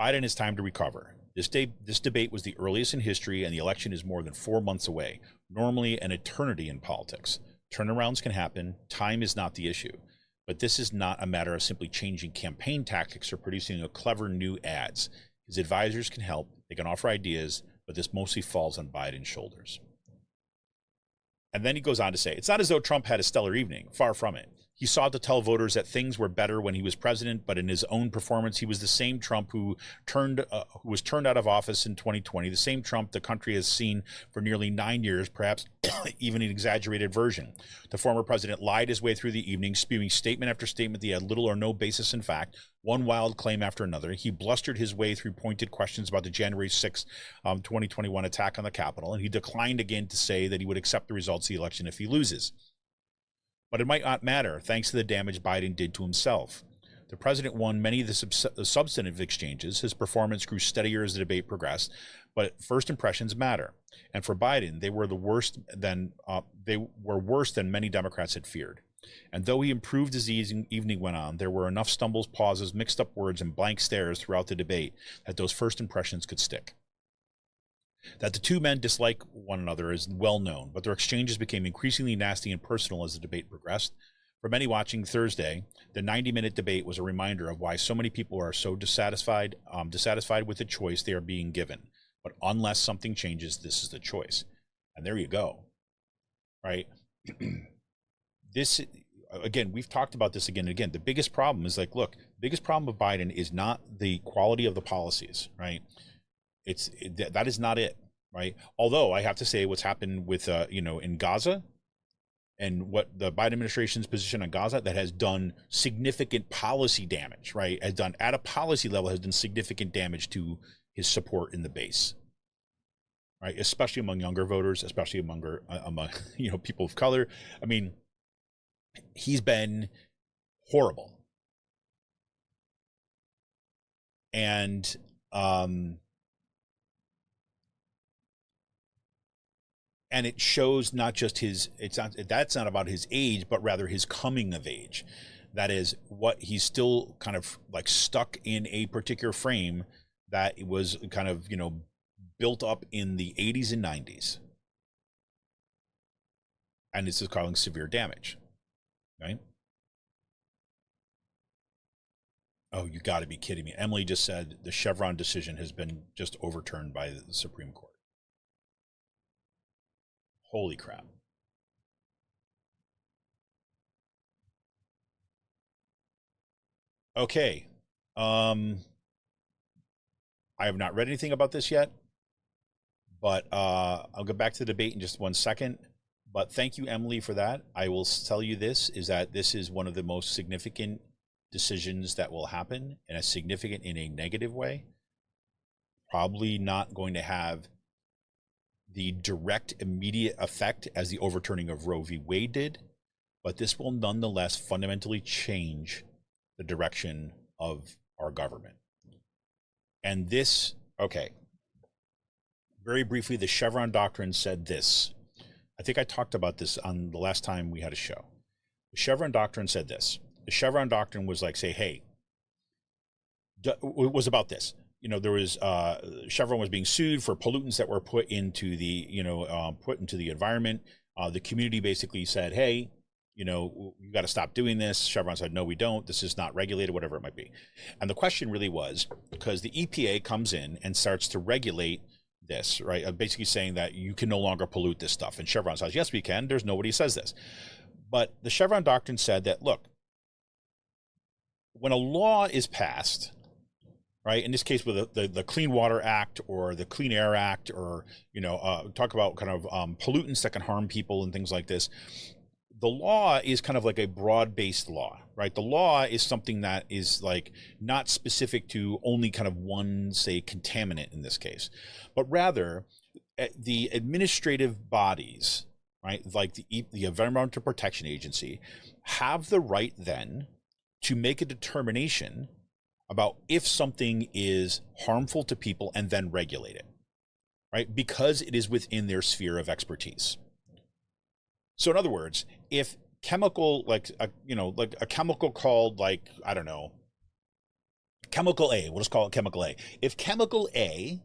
Speaker 2: Biden has time to recover. This debate was the earliest in history, and the election is more than 4 months away. Normally an eternity in politics. Turnarounds can happen. Time is not the issue. But this is not a matter of simply changing campaign tactics or producing a clever new ads. His advisors can help. They can offer ideas, but this mostly falls on Biden's shoulders. And then he goes on to say, it's not as though Trump had a stellar evening. Far from it. He sought to tell voters that things were better when he was president, but in his own performance, he was the same Trump who was turned out of office in 2020, the same Trump the country has seen for nearly 9 years, perhaps even an exaggerated version. The former president lied his way through the evening, spewing statement after statement that he had little or no basis in fact, one wild claim after another. He blustered his way through pointed questions about the January 6th, 2021 attack on the Capitol, and he declined again to say that he would accept the results of the election if he loses. But it might not matter, thanks to the damage Biden did to himself. The president won many of the substantive exchanges. His performance grew steadier as the debate progressed, but first impressions matter. And for Biden, they were worse than many Democrats had feared. And though he improved as the evening went on, there were enough stumbles, pauses, mixed up words, and blank stares throughout the debate that those first impressions could stick. That the two men dislike one another is well known, but their exchanges became increasingly nasty and personal as the debate progressed. For many watching Thursday, the 90-minute debate was a reminder of why so many people are so dissatisfied with the choice they are being given. But unless something changes, this is the choice. And there you go, right? This, again, we've talked about this again and again. The biggest problem is like, look, the biggest problem of Biden is not the quality of the policies, right? That is not it, right? Although I have to say what's happened with, in Gaza and what the Biden administration's position on Gaza, that has done significant policy damage, right? Has done at a policy level, has done significant damage to his support in the base, right? Especially among younger voters, especially among people of color. I mean, he's been horrible. And, and it shows not just that's not about his age, but rather his coming of age. That is what he's still kind of like stuck in a particular frame that was kind of, built up in the 80s and 90s. And this is causing severe damage, right? Oh, you got to be kidding me. Emily just said the Chevron decision has been just overturned by the Supreme Court. Holy crap. Okay. I have not read anything about this yet, but I'll go back to the debate in just 1 second. But thank you, Emily, for that. I will tell you this is one of the most significant decisions that will happen, and a significant in a negative way. Probably not going to have the direct immediate effect as the overturning of Roe v. Wade did, but this will nonetheless fundamentally change the direction of our government. And this, okay, very briefly, the Chevron doctrine said this. I think I talked about this on the last time we had a show. The Chevron doctrine said this. The Chevron doctrine was like, say, hey, it was about this. There was Chevron was being sued for pollutants that were put into the environment. The community basically said, hey, you got to stop doing this. Chevron said, no, we don't. This is not regulated, whatever it might be. And the question really was, because the EPA comes in and starts to regulate this, right? Basically saying that you can no longer pollute this stuff. And Chevron says, yes, we can. There's nobody who says this. But the Chevron doctrine said that, look, when a law is passed, right, in this case with the Clean Water Act or the Clean Air Act, or, talk about kind of pollutants that can harm people and things like this, the law is kind of like a broad-based law, right? The law is something that is like not specific to only kind of one, say, contaminant in this case, but rather the administrative bodies, right, like the Environmental Protection Agency, have the right then to make a determination about if something is harmful to people and then regulate it, right? Because it is within their sphere of expertise. So in other words, if chemical, like a chemical called, like, I don't know, Chemical A, we'll just call it chemical A. If chemical A,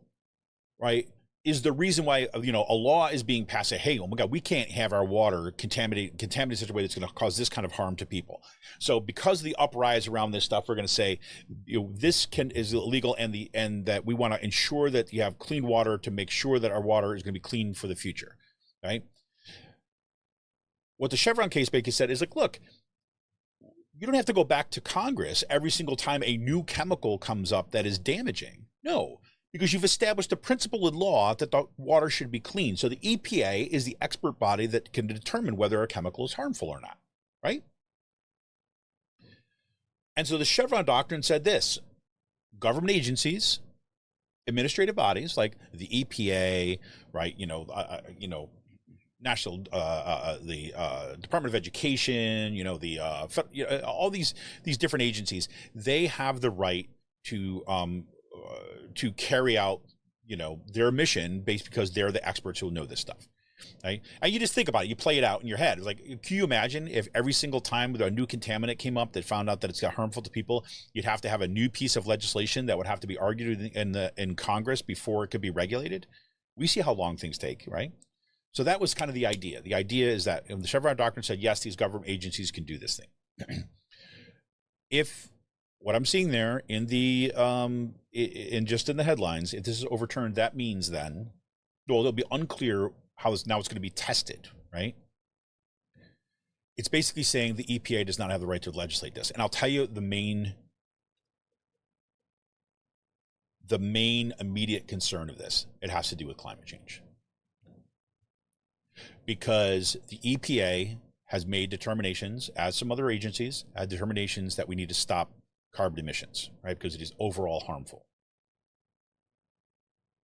Speaker 2: right, is the reason why, you know, a law is being passed, say, hey, oh my God, we can't have our water contaminated in such a way that's going to cause this kind of harm to people. So because of the uprise around this stuff, we're going to say, you know, this is illegal, and that we want to ensure that you have clean water to make sure that our water is going to be clean for the future, right? What the Chevron case basically said is like, look, you don't have to go back to Congress every single time a new chemical comes up that is damaging. No. Because you've established a principle in law that the water should be clean. So the EPA is the expert body that can determine whether a chemical is harmful or not, right? And so the Chevron doctrine said this: government agencies, administrative bodies like the EPA, right? National, the Department of Education, all these different agencies, they have the right to carry out, their mission because they're the experts who know this stuff, right? And you just think about it, you play it out in your head. It's like, can you imagine if every single time a new contaminant came up that found out that it's got harmful to people, you'd have to have a new piece of legislation that would have to be argued in Congress before it could be regulated? We see how long things take, right? So that was kind of the idea. The idea is that the Chevron doctrine said, yes, these government agencies can do this thing. If what I'm seeing there in the just in the headlines, if this is overturned, that means then, well, it'll be unclear how it's going to be tested, right? It's basically saying the EPA does not have the right to legislate this. And I'll tell you the main immediate concern of this. It has to do with climate change. Because the EPA has made determinations, as some other agencies had determinations, that we need to stop carbon emissions, right? Because it is overall harmful.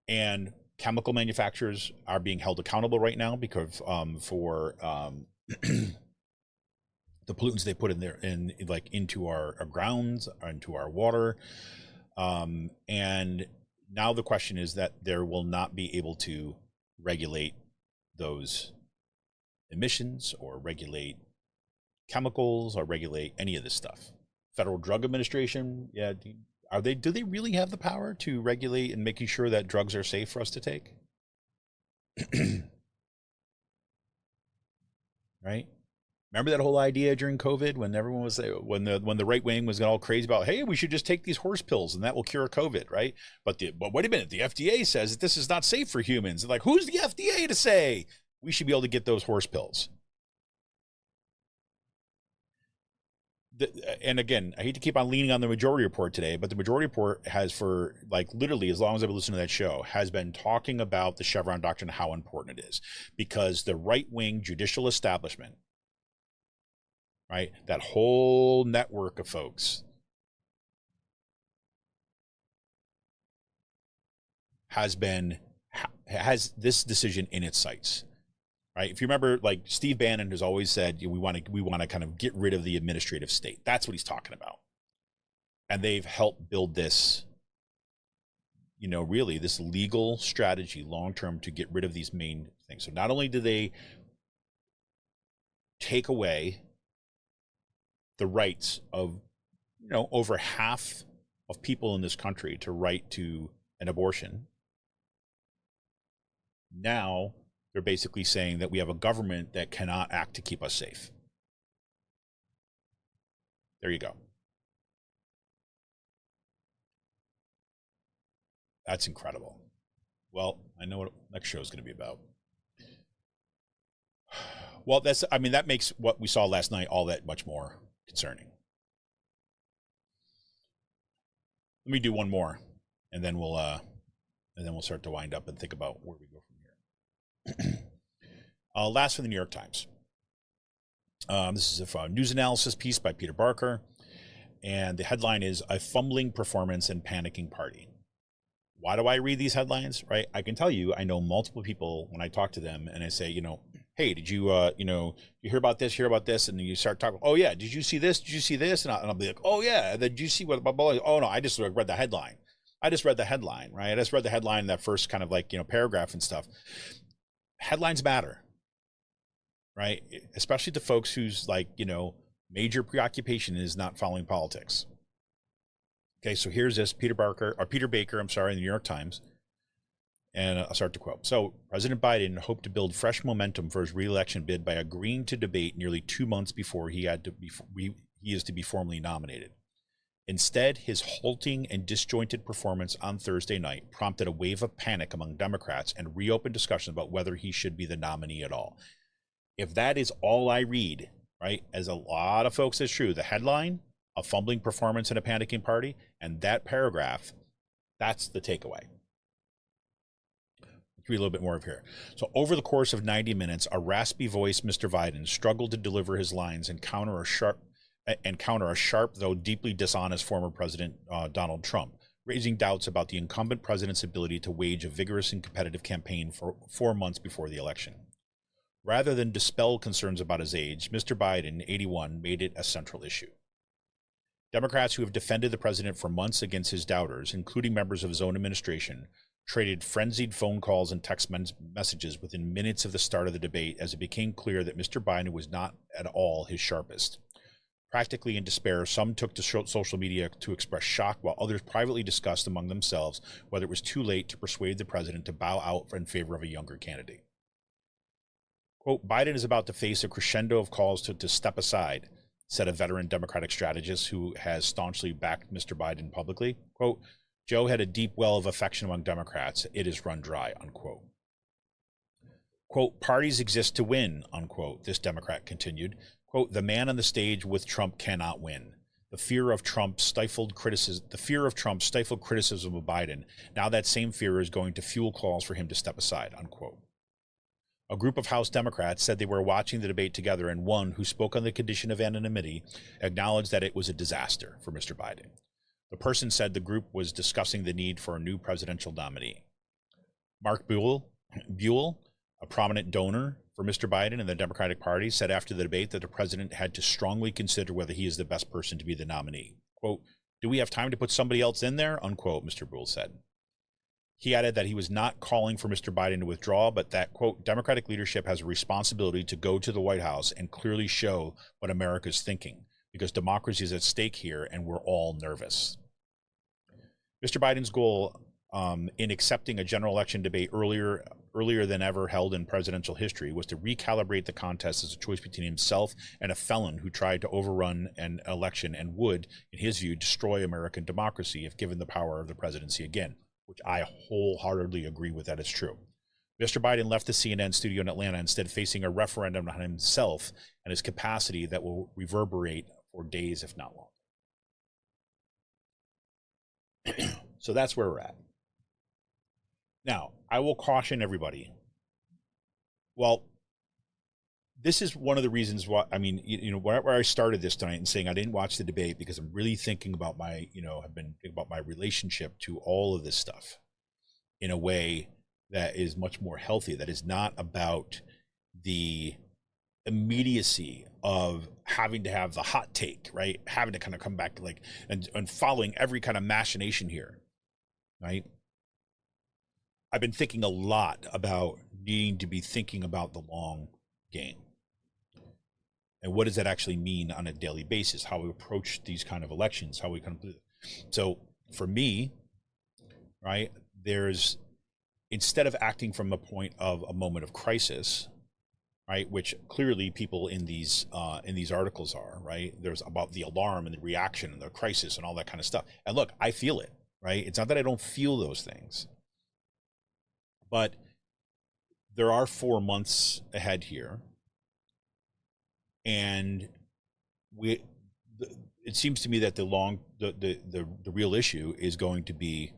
Speaker 2: And chemical manufacturers are being held accountable right now because for the pollutants they put into our grounds, into our water. And now the question is that there will not be able to regulate those emissions or regulate chemicals or regulate any of this stuff. Federal Drug Administration, yeah, do they really have the power to regulate and making sure that drugs are safe for us to take? Right? Remember that whole idea during COVID when everyone was when the right wing was all crazy about, hey, we should just take these horse pills and that will cure COVID, right? But wait a minute, the FDA says that this is not safe for humans. Like, who's the FDA to say we should be able to get those horse pills? And again, I hate to keep on leaning on the majority report today, but the majority report has, for literally as long as I've listened to that show, has been talking about the Chevron doctrine, how important it is, because the right-wing judicial establishment, right, that whole network of folks has this decision in its sights. Right. If you remember, Steve Bannon has always said, we want to kind of get rid of the administrative state. That's what he's talking about. And they've helped build this, really this legal strategy long term to get rid of these main things. So not only do they take away the rights of, over half of people in this country to right to an abortion, now they're basically saying that we have a government that cannot act to keep us safe. There you go. That's incredible. Well, I know what next show is going to be about. Well, that makes what we saw last night all that much more concerning. Let me do one more, and then we'll start to wind up and think about where we go from here. Last for the New York Times. This is a news analysis piece by Peter Barker, and the headline is "A Fumbling Performance and Panicking Party." Why do I read these headlines? Right, I can tell you, I know multiple people when I talk to them, and I say, hey, did you, you hear about this? And then you start talking. Oh yeah, did you see this? Did you see this? And I'll be like, oh yeah. Did you see what? Oh no, I just read the headline. Right? I just read the headline, that first kind of paragraph and stuff. Headlines matter, right? Especially to folks whose major preoccupation is not following politics. Okay, so here's this Peter Baker, I'm sorry, in the New York Times. And I'll start to quote. So President Biden hoped to build fresh momentum for his re-election bid by agreeing to debate nearly 2 months before he is to be formally nominated. Instead, his halting and disjointed performance on Thursday night prompted a wave of panic among Democrats and reopened discussions about whether he should be the nominee at all. If that is all I read, right, as a lot of folks is true, the headline, a fumbling performance in a panicking party, and that paragraph, that's the takeaway. Let's read a little bit more of here. So over the course of 90 minutes, a raspy voiced Mr. Biden struggled to deliver his lines and counter a sharp, though deeply dishonest former President Donald Trump, raising doubts about the incumbent president's ability to wage a vigorous and competitive campaign for 4 months before the election. Rather than dispel concerns about his age, Mr. Biden, 81, made it a central issue. Democrats who have defended the president for months against his doubters, including members of his own administration, traded frenzied phone calls and text messages within minutes of the start of the debate as it became clear that Mr. Biden was not at all his sharpest. Practically in despair, some took to social media to express shock, while others privately discussed among themselves whether it was too late to persuade the president to bow out in favor of a younger candidate. Quote, Biden is about to face a crescendo of calls to step aside, said a veteran Democratic strategist who has staunchly backed Mr. Biden publicly. Quote, Joe had a deep well of affection among Democrats. It is run dry, unquote. Quote, parties exist to win, unquote, this Democrat continued. Quote, the man on the stage with Trump cannot win. The fear of Trump stifled criticism of Biden. Now that same fear is going to fuel calls for him to step aside, unquote. A group of House Democrats said they were watching the debate together, and one who spoke on the condition of anonymity acknowledged that it was a disaster for Mr. Biden. The person said the group was discussing the need for a new presidential nominee. Mark Buell, a prominent donor for Mr. Biden and the Democratic Party, said after the debate that the president had to strongly consider whether he is the best person to be the nominee. Quote, do we have time to put somebody else in there? Unquote, Mr. Buell said. He added that he was not calling for Mr. Biden to withdraw, but that, quote, Democratic leadership has a responsibility to go to the White House and clearly show what America is thinking, because democracy is at stake here and we're all nervous. Mr. Biden's goal in accepting a general election debate earlier than ever held in presidential history was to recalibrate the contest as a choice between himself and a felon who tried to overrun an election and would, in his view, destroy American democracy if given the power of the presidency again, which I wholeheartedly agree with that is true. Mr. Biden left the CNN studio in Atlanta, instead facing a referendum on himself and his capacity that will reverberate for days, if not longer. So that's where we're at. Now, I will caution everybody. Well, this is one of the reasons why, I mean, where I started this tonight and saying I didn't watch the debate because I'm really thinking about I've been thinking about my relationship to all of this stuff in a way that is much more healthy, that is not about the immediacy of having to have the hot take, right? Having to kind of come back and following every kind of machination here, right? I've been thinking a lot about needing to be thinking about the long game. And what does that actually mean on a daily basis? How we approach these kind of elections, how we kind of, so for me, right, instead of acting from the point of a moment of crisis, right, which clearly people in these articles are, right, there's about the alarm and the reaction and the crisis and all that kind of stuff. And look, I feel it, right? It's not that I don't feel those things, but there are 4 months ahead here. And it seems to me that the real issue is going to be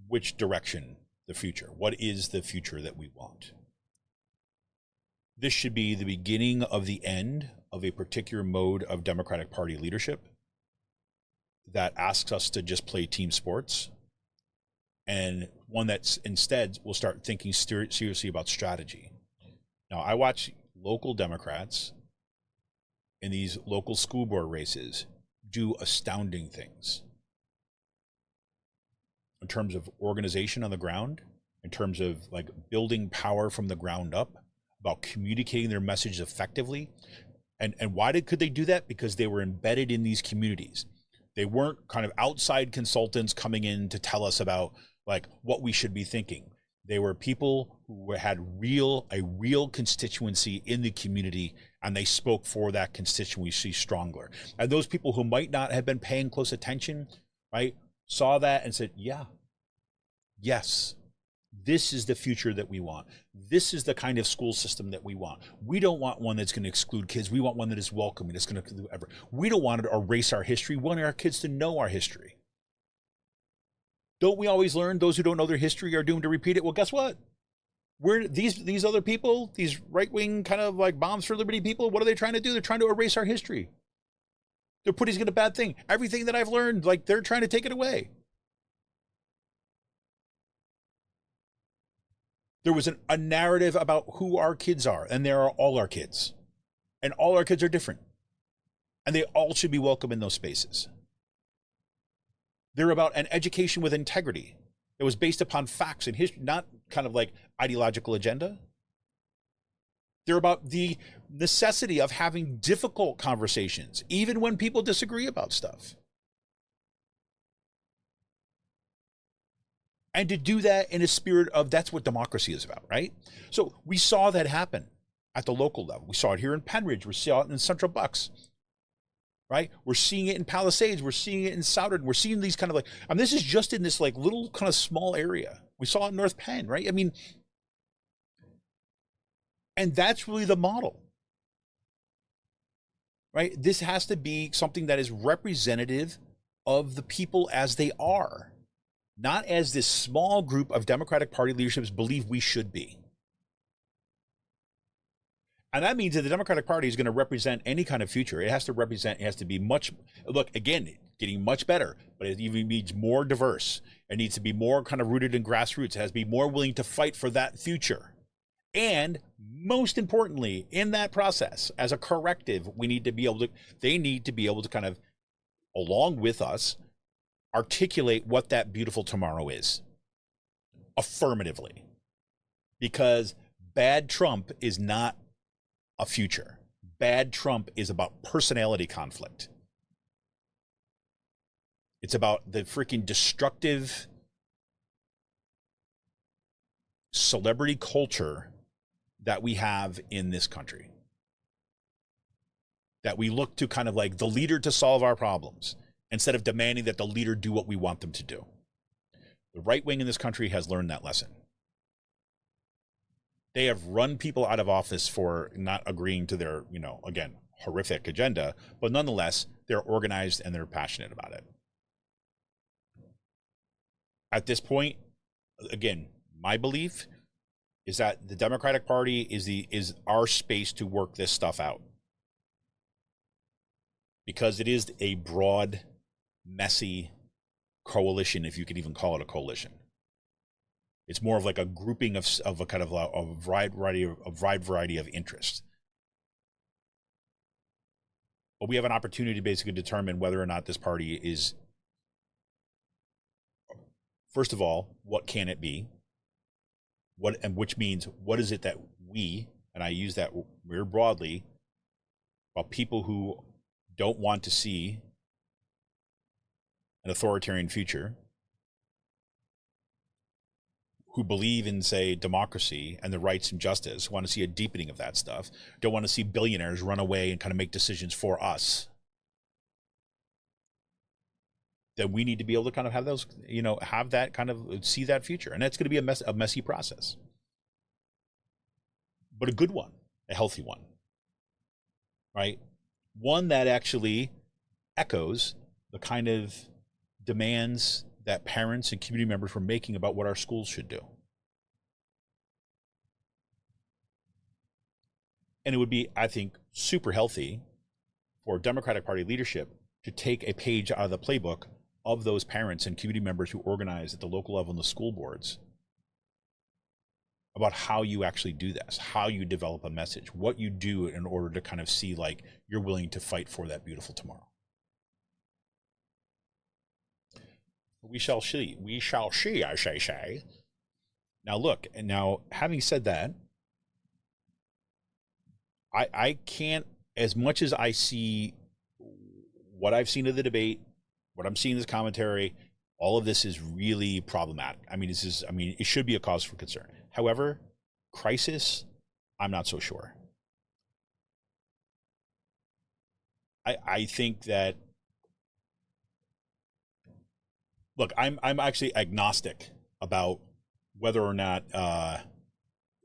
Speaker 2: which direction the future. What is the future that we want? This should be the beginning of the end of a particular mode of Democratic Party leadership that asks us to just play team sports, and one that's instead will start thinking seriously about strategy. Now, I watch local Democrats in these local school board races do astounding things in terms of organization on the ground, in terms of like building power from the ground up, about communicating their message effectively, And why could they do that? Because they were embedded in these communities. They weren't kind of outside consultants coming in to tell us about like what we should be thinking. They were people who had a real constituency in the community, and they spoke for that constituency stronger. And those people who might not have been paying close attention, right, saw that and said, yeah, yes, this is the future that we want. This is the kind of school system that we want. We don't want one that's going to exclude kids. We want one that is welcoming. That's going to do ever. We don't want to erase our history. We want our kids to know our history. Don't we always learn those who don't know their history are doomed to repeat it? Well, guess what? We're these other people, these right-wing kind of like Bombs for Liberty people, what are they trying to do? They're trying to erase our history. They're putting it in a bad thing. Everything that I've learned, like they're trying to take it away. There was a narrative about who our kids are, and there are all our kids. And all our kids are different. And they all should be welcome in those spaces. They're about an education with integrity that was based upon facts and history, not kind of like ideological agenda. They're about the necessity of having difficult conversations, even when people disagree about stuff. And to do that in a spirit of that's what democracy is about, right? So we saw that happen at the local level. We saw it here in Penridge. We saw it in Central Bucks, right? We're seeing it in Palisades. We're seeing it in Souderton. We're seeing these kind of like, I mean, this is just in this like little kind of small area. We saw it in North Penn, right? I mean, and that's really the model, right? This has to be something that is representative of the people as they are, not as this small group of Democratic Party leaderships believe we should be. And that means that the Democratic Party is going to represent any kind of future. It has to be much, look, again, getting much better, but it even needs more diverse. It needs to be more kind of rooted in grassroots. It has to be more willing to fight for that future. And most importantly, in that process, as a corrective, they need to be able to kind of, along with us, articulate what that beautiful tomorrow is affirmatively, because bad Trump is not a future. Bad Trump is about personality conflict. It's about the freaking destructive celebrity culture that we have in this country, that we look to kind of like the leader to solve our problems instead of demanding that the leader do what we want them to do. The right wing in this country has learned that lesson. They have run people out of office for not agreeing to their, again, horrific agenda, but nonetheless, they're organized and they're passionate about it. At this point, again, my belief is that the Democratic Party is our space to work this stuff out, because it is a broad, messy coalition, if you could even call it a coalition. It's more of like a grouping of a kind of a wide variety of interests. But we have an opportunity to basically determine whether or not this party is, first of all, what can it be? Which means, what is it that we, and I use that very broadly, about people who don't want to see an authoritarian future, who believe in, say, democracy and the rights and justice, want to see a deepening of that stuff, don't want to see billionaires run away and kind of make decisions for us, then we need to be able to kind of have those, have that kind of, see that future. And that's going to be a messy process. But a good one, a healthy one, right? One that actually echoes the kind of demands that parents and community members were making about what our schools should do. And it would be, I think, super healthy for Democratic Party leadership to take a page out of the playbook of those parents and community members who organize at the local level in the school boards about how you actually do this, how you develop a message, what you do in order to kind of see like you're willing to fight for that beautiful tomorrow. We shall see, I say. Now look, and now having said that, I can't as much as I see what I've seen of the debate, what I'm seeing in this commentary, all of this is really problematic. I mean, it should be a cause for concern. However, crisis, I'm not so sure. I think that, look, I'm actually agnostic about whether or not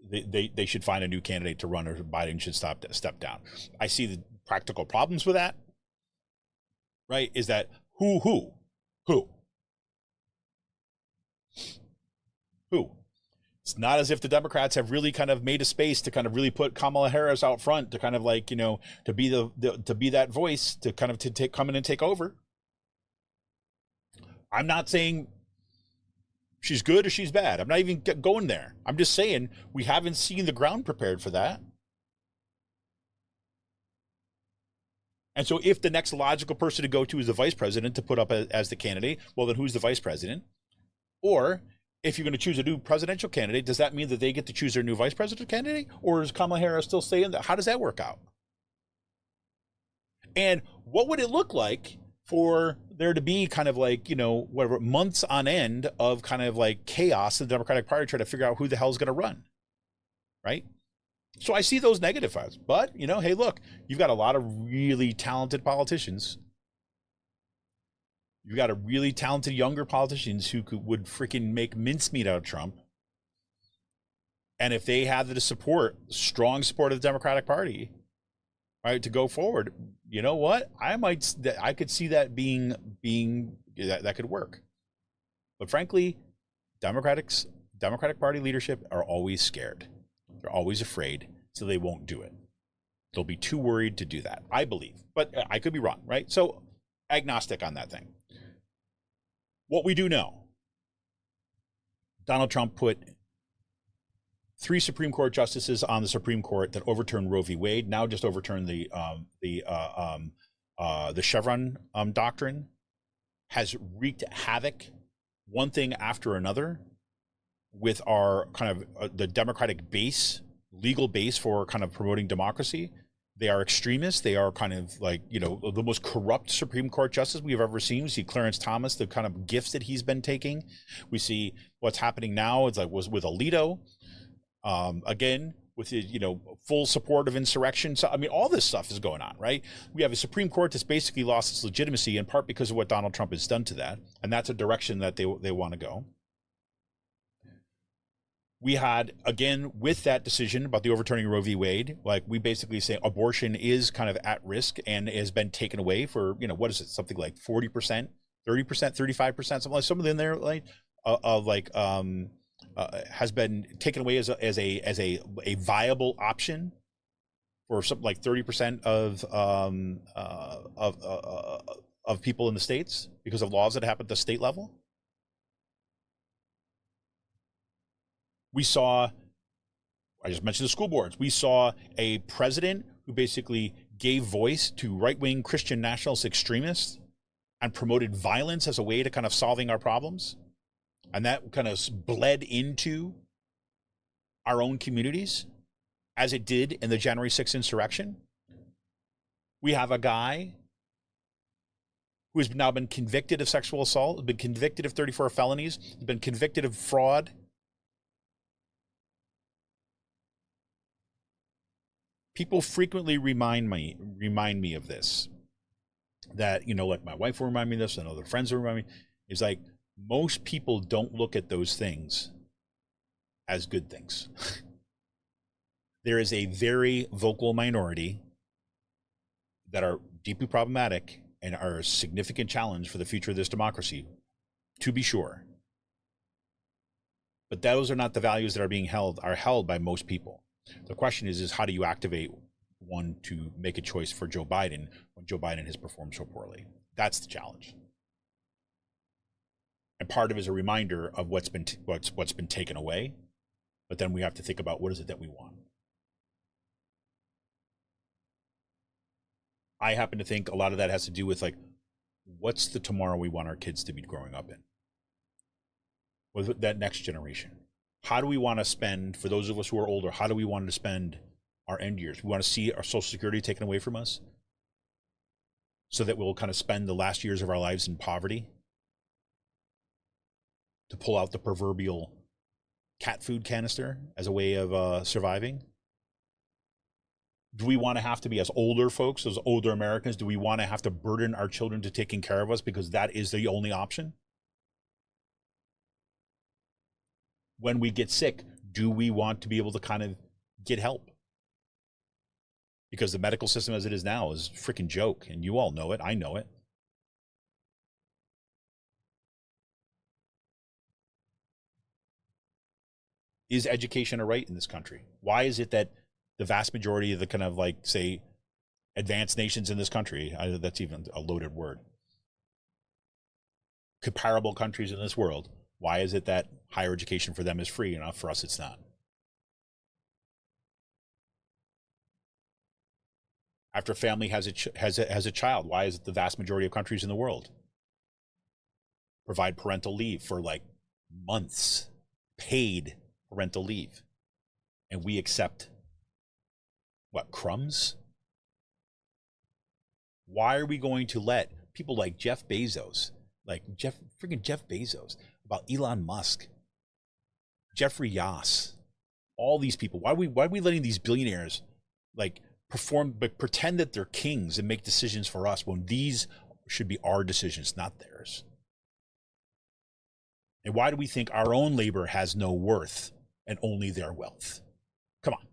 Speaker 2: they should find a new candidate to run, or Biden should step down. I see the practical problems with that. Right? Is that who? It's not as if the Democrats have really kind of made a space to kind of really put Kamala Harris out front to kind of like, to be to be that voice to kind of come in and take over. I'm not saying she's good or she's bad. I'm not even going there. I'm just saying we haven't seen the ground prepared for that. And so if the next logical person to go to is the vice president to put up as the candidate, well, then who's the vice president? Or if you're going to choose a new presidential candidate, does that mean that they get to choose their new vice presidential candidate? Or does Kamala Harris still stay in there? How does that work out? And what would it look like for there to be kind of like, whatever, months on end of kind of like chaos in the Democratic Party trying to figure out who the hell is going to run, right? So I see those negative vibes. But, hey, look, you've got a lot of really talented politicians. You've got a really talented younger politicians who would freaking make mincemeat out of Trump. And if they have the strong support of the Democratic Party, right, to go forward, you know what? I could see that being that could work. But frankly, Democratic Party leadership are always scared. They're always afraid, so they won't do it. They'll be too worried to do that, I believe. But I could be wrong, right? So agnostic on that thing. What we do know, Donald Trump put 3 Supreme Court justices on the Supreme Court that overturned Roe v. Wade, now just overturned the Chevron doctrine, has wreaked havoc, one thing after another, with our kind of the Democratic base, legal base for kind of promoting democracy. They are extremists. They are kind of like, the most corrupt Supreme Court justice we've ever seen. We see Clarence Thomas, the kind of gifts that he's been taking. We see what's happening now. It's like was with Alito, again, with his, full support of insurrection. So, I mean, all this stuff is going on, right? We have a Supreme Court that's basically lost its legitimacy in part because of what Donald Trump has done to that. And that's a direction that they want to go. We had, again, with that decision about the overturning Roe v. Wade, like we basically say abortion is kind of at risk and has been taken away for, what is it? Something like 40%, 30%, 35%, something like something in there like has been taken away as a viable option for something like 30% of people in the states because of laws that happen at the state level. We saw, I just mentioned the school boards. We saw a president who basically gave voice to right-wing Christian nationalist extremists and promoted violence as a way to kind of solving our problems. And that kind of bled into our own communities as it did in the January 6th insurrection. We have a guy who has now been convicted of sexual assault, has been convicted of 34 felonies, has been convicted of fraud. People frequently remind me of this, that, like my wife will remind me of this and other friends will remind me, is like most people don't look at those things as good things. There is a very vocal minority that are deeply problematic and are a significant challenge for the future of this democracy, to be sure. But those are not the values that are held by most people. The question is how do you activate one to make a choice for Joe Biden when Joe Biden has performed so poorly? That's the challenge. And part of it is a reminder of what's been taken away. But then we have to think about what is it that we want. I happen to think a lot of that has to do with like, what's the tomorrow we want our kids to be growing up in? With that next generation. How do we want to spend, for those of us who are older, how do we want to spend our end years. We want to see our Social Security taken away from us so that we'll kind of spend the last years of our lives in poverty to pull out the proverbial cat food canister as a way of surviving. Do we want to have to be, as older folks, as older Americans, do we want to have to burden our children to taking care of us because that is the only option? When we get sick, do we want to be able to kind of get help? Because the medical system as it is now is a freaking joke, and you all know it. I know it. Is education a right in this country? Why is it that the vast majority of the kind of like, say, advanced nations in this country, that's even a loaded word, comparable countries in this world, why is it that higher education for them is free enough, for us it's not? After a family has a child, why is it the vast majority of countries in the world provide parental leave for like months, paid parental leave, and we accept what, crumbs? Why are we going to let people like Jeff Bezos, about Elon Musk, Jeffrey Yass, all these people, why are we letting these billionaires like pretend that they're kings and make decisions for us when these should be our decisions, not theirs? And why do we think our own labor has no worth and only their wealth? Come on.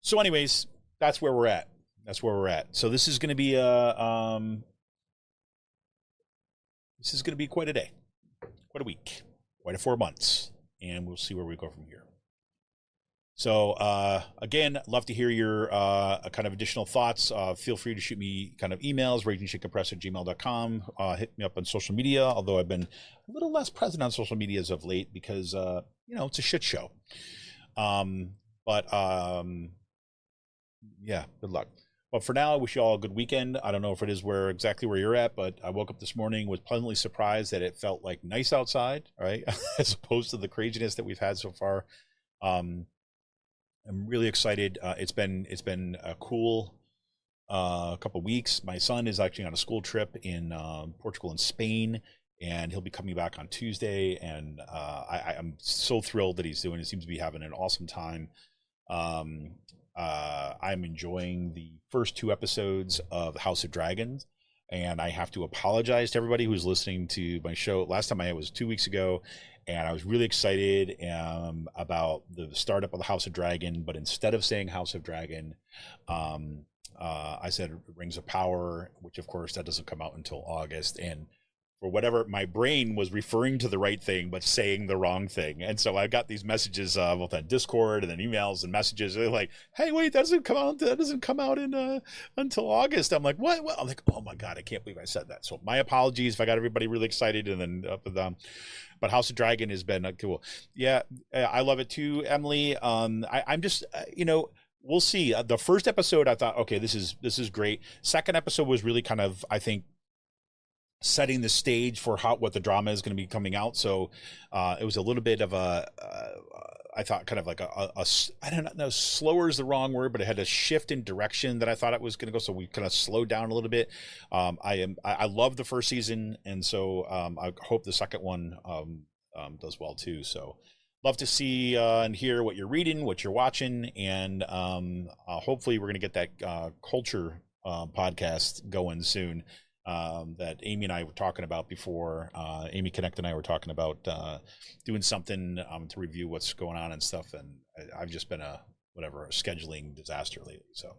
Speaker 2: So anyways, that's where we're at. So this is going to be quite a day, quite a week, quite a 4 months, and we'll see where we go from here. So again, love to hear your kind of additional thoughts. Feel free to shoot me kind of emails, ragingchickenpress@gmail.com. Hit me up on social media, although I've been a little less present on social media as of late because, it's a shit show. Yeah, good luck. But for now, I wish you all a good weekend. I don't know if it is exactly where you're at, but I woke up this morning, was pleasantly surprised that it felt like nice outside, right? As opposed to the craziness that we've had so far. I'm really excited. It's been a cool couple of weeks. My son is actually on a school trip in Portugal and Spain, and he'll be coming back on Tuesday. And I'm so thrilled that he's doing it. He seems to be having an awesome time. I'm enjoying the first 2 episodes of House of Dragons, and I have to apologize to everybody who's listening to my show. Last time I had was 2 weeks ago, and I was really excited about the startup of the House of Dragon, but instead of saying House of Dragon, I said Rings of Power, which of course that doesn't come out until August, and for whatever, my brain was referring to the right thing but saying the wrong thing. And so I got these messages both on Discord and then emails and messages. They're like, hey, wait, that doesn't come out in until August. I'm like, what? I'm like, oh my God, I can't believe I said that. So my apologies if I got everybody really excited. And then but House of Dragon has been cool. Yeah, I love it too, Emily. I'm just, we'll see. The first episode, I thought, okay, this is great. Second episode was really kind of, I think, setting the stage for what the drama is going to be coming out. So it was a little bit of I thought kind of like I don't know, slower is the wrong word, but it had a shift in direction that I thought it was going to go. So we kind of slowed down a little bit. I love the first season. And so I hope the second one does well too. So love to see and hear what you're reading, what you're watching. And hopefully we're going to get that culture podcast going soon. That Amy and I were talking about before. Amy Connect and I were talking about doing something to review what's going on and stuff. And I've just been a scheduling disaster lately. So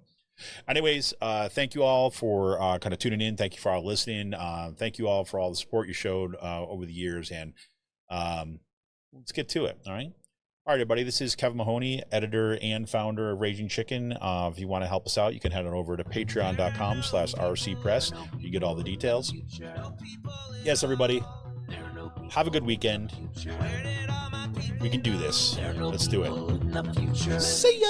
Speaker 2: anyways, thank you all for kind of tuning in. Thank you for all listening. Thank you all for all the support you showed over the years. And let's get to it. All right. All right, everybody, this is Kevin Mahoney, editor and founder of Raging Chicken. If you want to help us out, you can head on over to patreon.com/rcpress. You get all the details. Yes, everybody, have a good weekend. We can do this. Let's do it. See ya!